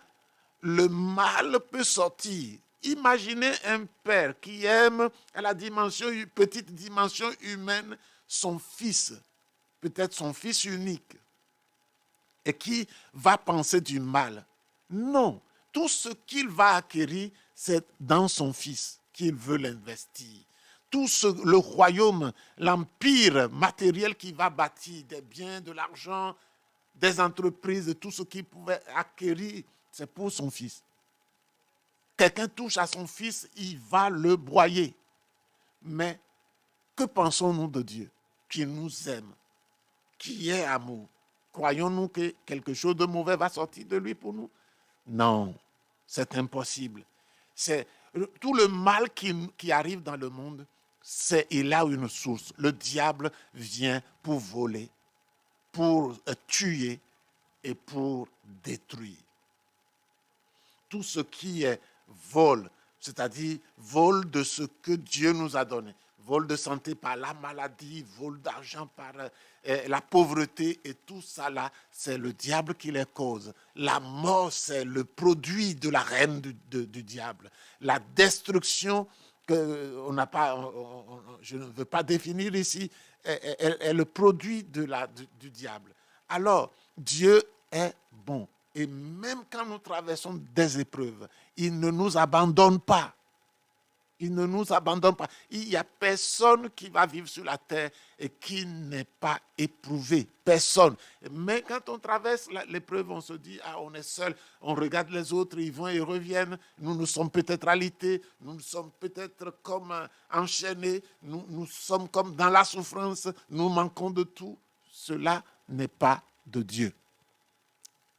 le mal peut sortir? Imaginez un père qui aime à la petite dimension humaine son fils, peut-être son fils unique, et qui va penser du mal. Non, tout ce qu'il va acquérir, c'est dans son fils qu'il veut l'investir. Tout le royaume, l'empire matériel qu'il va bâtir, des biens, de l'argent, des entreprises, tout ce qu'il pouvait acquérir c'est pour son fils. Quelqu'un touche à son fils, il va le broyer. Mais que pensons-nous de Dieu qui nous aime, qui est amour? Croyons-nous que quelque chose de mauvais va sortir de lui pour nous? Non, c'est impossible. C'est tout le mal qui arrive dans le monde, il a une source. Le diable vient pour voler, pour tuer et pour détruire. Tout ce qui est vol, c'est-à-dire vol de ce que Dieu nous a donné, vol de santé par la maladie, vol d'argent par la pauvreté, et tout ça là, c'est le diable qui les cause. La mort, c'est le produit de la reine du diable. La destruction, je ne veux pas définir ici, est le produit du diable. Alors, Dieu est bon. Et même quand nous traversons des épreuves, il ne nous abandonne pas. Il ne nous abandonne pas. Il n'y a personne qui va vivre sur la terre et qui n'est pas éprouvé. Personne. Mais quand on traverse l'épreuve, on se dit, on est seul. On regarde les autres, ils vont et reviennent. Nous sommes peut-être alités. Nous sommes peut-être comme enchaînés. Nous sommes comme dans la souffrance. Nous manquons de tout. Cela n'est pas de Dieu.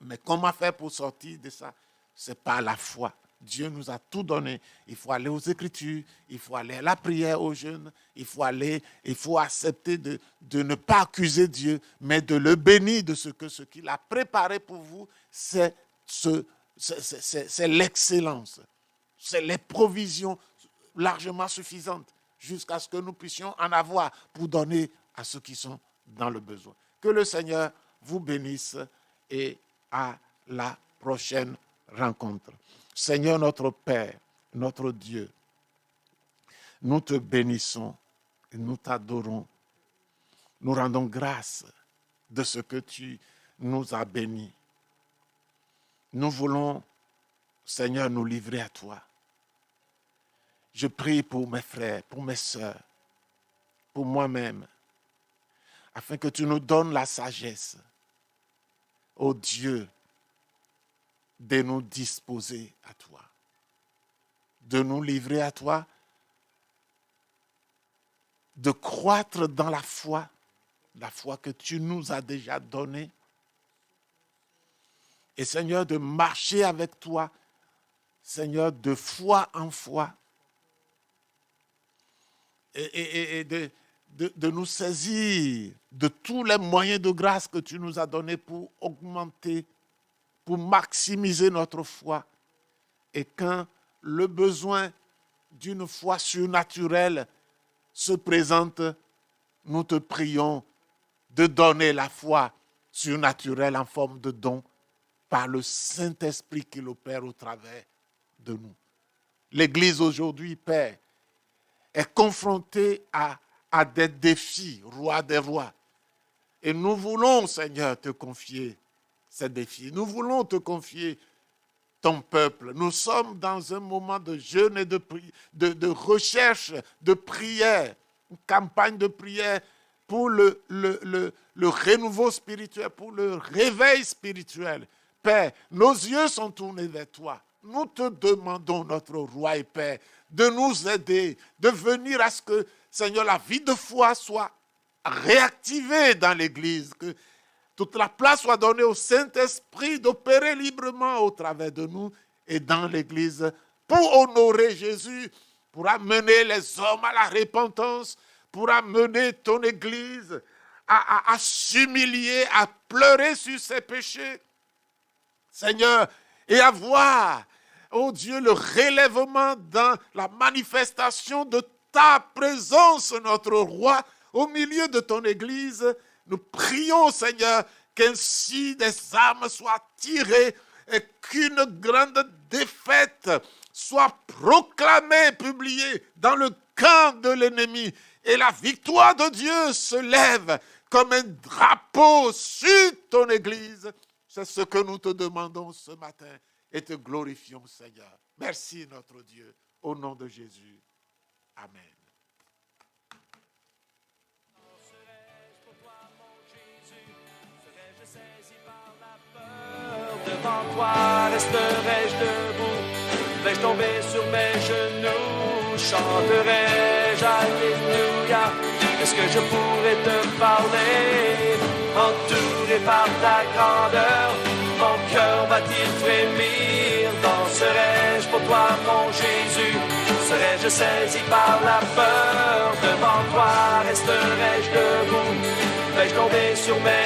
Mais comment faire pour sortir de ça? C'est par la foi. Dieu nous a tout donné. Il faut aller aux Écritures, il faut aller à la prière, aux jeunes, il faut accepter de ne pas accuser Dieu, mais de le bénir de ce qu'il a préparé pour vous, c'est l'excellence. C'est les provisions largement suffisantes jusqu'à ce que nous puissions en avoir pour donner à ceux qui sont dans le besoin. Que le Seigneur vous bénisse et à la prochaine rencontre. Seigneur notre Père, notre Dieu, nous te bénissons et nous t'adorons. Nous rendons grâce de ce que tu nous as bénis. Nous voulons, Seigneur, nous livrer à toi. Je prie pour mes frères, pour mes sœurs, pour moi-même, afin que tu nous donnes la sagesse, ô Dieu, de nous disposer à toi, de nous livrer à toi, de croître dans la foi que tu nous as déjà donnée, et Seigneur, de marcher avec toi, Seigneur, de foi en foi, et de nous saisir de tous les moyens de grâce que tu nous as donnés pour augmenter, pour maximiser notre foi. Et quand le besoin d'une foi surnaturelle se présente, nous te prions de donner la foi surnaturelle en forme de don par le Saint-Esprit qui l'opère au travers de nous. L'Église aujourd'hui, Père, est confrontée à des défis, roi des rois. Et nous voulons, Seigneur, te confier ces défis. Nous voulons te confier ton peuple. Nous sommes dans un moment de jeûne et de recherche, de prière, une campagne de prière pour le renouveau spirituel, pour le réveil spirituel. Père, nos yeux sont tournés vers toi. Nous te demandons, notre roi et Père, de nous aider, de venir à ce que, Seigneur, la vie de foi soit réactivée dans l'Église, que toute la place soit donnée au Saint-Esprit d'opérer librement au travers de nous et dans l'Église pour honorer Jésus, pour amener les hommes à la repentance, pour amener ton Église à s'humilier, à pleurer sur ses péchés, Seigneur, et à voir, oh Dieu, le relèvement dans la manifestation de ta présence, notre roi, au milieu de ton Église. Nous prions, Seigneur, qu'ainsi des âmes soient tirées et qu'une grande défaite soit proclamée, publiée dans le camp de l'ennemi. Et la victoire de Dieu se lève comme un drapeau sur ton Église. C'est ce que nous te demandons ce matin et te glorifions, Seigneur. Merci, notre Dieu, au nom de Jésus. Amen. Serais-je pour toi, mon Jésus? Serais-je saisi par la peur de devant toi resterai-je debout? Vais-je tomber sur mes genoux? Chanterai-je Alléluia? Est-ce que je pourrais te parler? Entouré par ta grandeur, mon cœur va-t-il frémir? Danserai-je pour toi, mon Jésus? Serais-je saisi par la peur? Devant toi resterai-je debout? Vais-je tomber sur mes